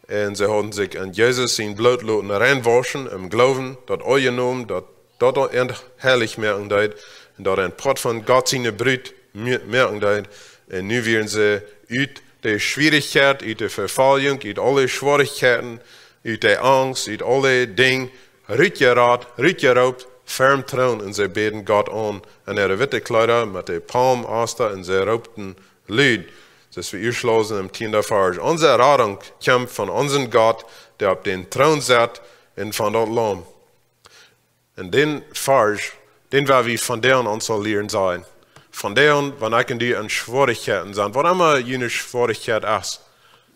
Und sie haben sich an Jesus in Blut reinwaschen, im Glauben, dass euer Name, dass dort herrlich merken dort, und dort ein Pott von Gott seine Brüder merken dort. Und nu werden sie uit der Schwierigkeit, uit der Verfallung, uit alle Schwierigkeiten, uit der Angst, uit alle Dinge, rütgeraubt, firm trauen, und sie beten Gott an, in ihre witte Kleider, mit der Palmaster, und sie raubten Lüd. Das wir schlossen im 10. Vers. Unsere Rettung kommt von unserem Gott, der auf den Thron sitzt, und von dort Lamm. Und den Vers, den werden wir von deren uns lernen sein. Von deren, wenn die in Schwierigkeiten sind, was immer jene Schwierigkeit ist.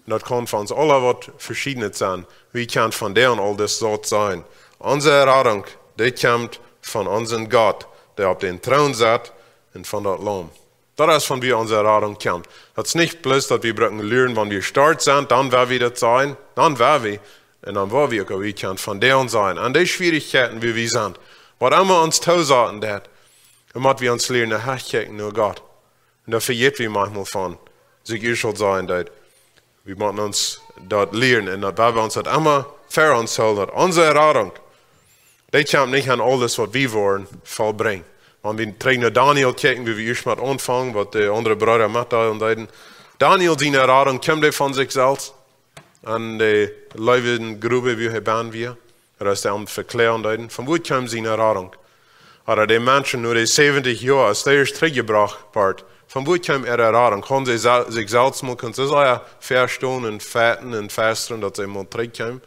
Und das kann von uns alle was Verschiedenes sein. Wie kann von deren all das so sein? Unsere Rettung, die kommt von unserem Gott, der auf den Thron sitzt, und von dort Lamm. Das ist, von wie unsere Rettung kommt. Das ist nicht bloß, dass wir lernen, wenn wir stark sind, dann werden wir das sein, dann werden wir. Und dann wollen wir können von deren sein. An die Schwierigkeiten, wie wir sind. Was immer uns tausaten hat, damit wir uns lernen, herchecken nur Gott. Und da vergeht wir manchmal von, sich schuld sein, dass wir müssen uns dort lernen. Und da wir uns das immer fair uns holen, unsere Rettung, die kommt nicht an alles, was wir wollen, vollbringen. Wenn wir trägen Daniel kijken, wie wir erst mal anfangen, was der andere Bruder macht da und dann. Daniel, seine Rettung, kommt von sich selbst an die leibenden Grube, wie er bauen wir. Er ist der verklären da. Von wo kommt seine Rettung? Oder die Menschen, nur die 70 Jahre, als der erst zurückgebracht wird, von wo kommt ihre Rettung? Können sie sich selbst mal, können sie sich verstehen und feten und fasten, dass sie mal zurückkommen?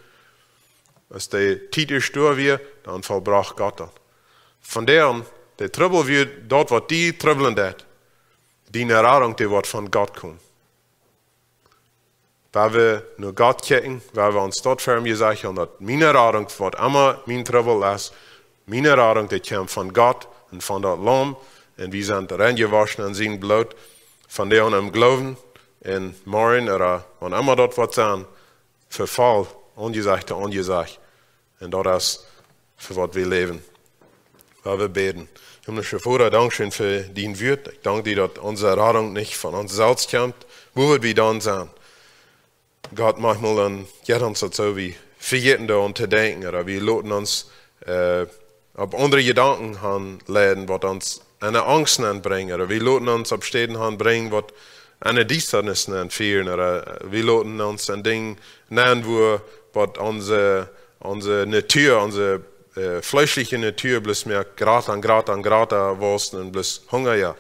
Als der Titel stur wird, dann vollbracht Gott das. Von deren, der Trouble wird dort, was die Trouble hat, die Rettung, die wird von Gott kommen. Weil wir nur Gott kennen, weil wir uns dort firm gesagt haben, dass meine Rettung, was immer mein Trouble ist, meine Rettung, die kommt von Gott und von dort Lamm, und wir sind reingewaschen in sein Blut, von deren im Glauben, und morgen, oder wann immer dort was sein, Verfall, ungesagt. Und dort ist, für was wir leben. Weil wir beten. Himmlischer Vater, Dankeschön für dein Wort. Ich danke dir, dass unsere Rettung nicht von uns selbst kommt. Wo wird wir dann sein? Gott, manchmal dann geht uns das so, wie vergessen da und zu denken, oder wir lassen uns auf andere Gedanken leiden, was uns eine Angst bringen, oder wir lassen uns auf Städten bringen, was eine Düsternis führen, oder wir lassen uns an Dingen nennen, was unsere Natur, unsere fleischliche Natur bloß mehr Grad an Grad wursten und bloß Hunger, ja.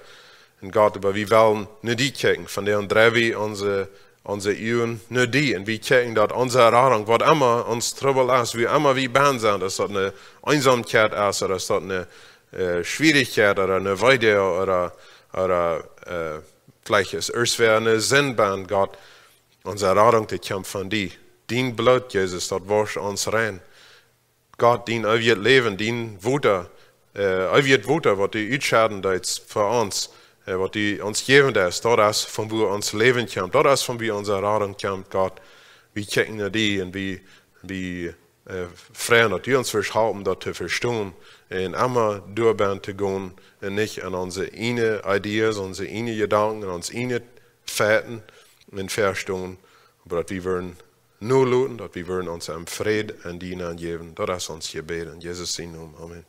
Und Gott, aber wir wollen nicht die checken, von deren drei wir unsere Üben, nicht die. Und wir checken, dass unsere Rettung, was immer uns Trouble ist, wie immer wir band sind, dass das eine Einsamkeit ist, oder dass das eine Schwierigkeit oder eine Weide oder vielleicht ist es eine Sinnbahn, Gott. Unsere Rettung, die kommt von dir. Dein Blut, Jesus, das wascht uns rein. Gott, dein ewiges Leben, dein Wunder, ewiges Wunder, was die Utschaden für uns, was die uns geben ist, das ist, von wo uns Leben kommt, das ist, von wo unsere Rettung kommt, Gott. Wir checken die und wir freuen, dass die uns verhalten, das zu verstehen, und immer durchband zu gehen, und nicht an unsere eigenen Ideen, unsere eigenen Gedanken, unsere eigenen Fährten und verstehen, aber dass wir würden nur luten, dass wir würden uns am Frieden an dienen geben. Das ist uns gebeten. In Jesus' Namen. Amen.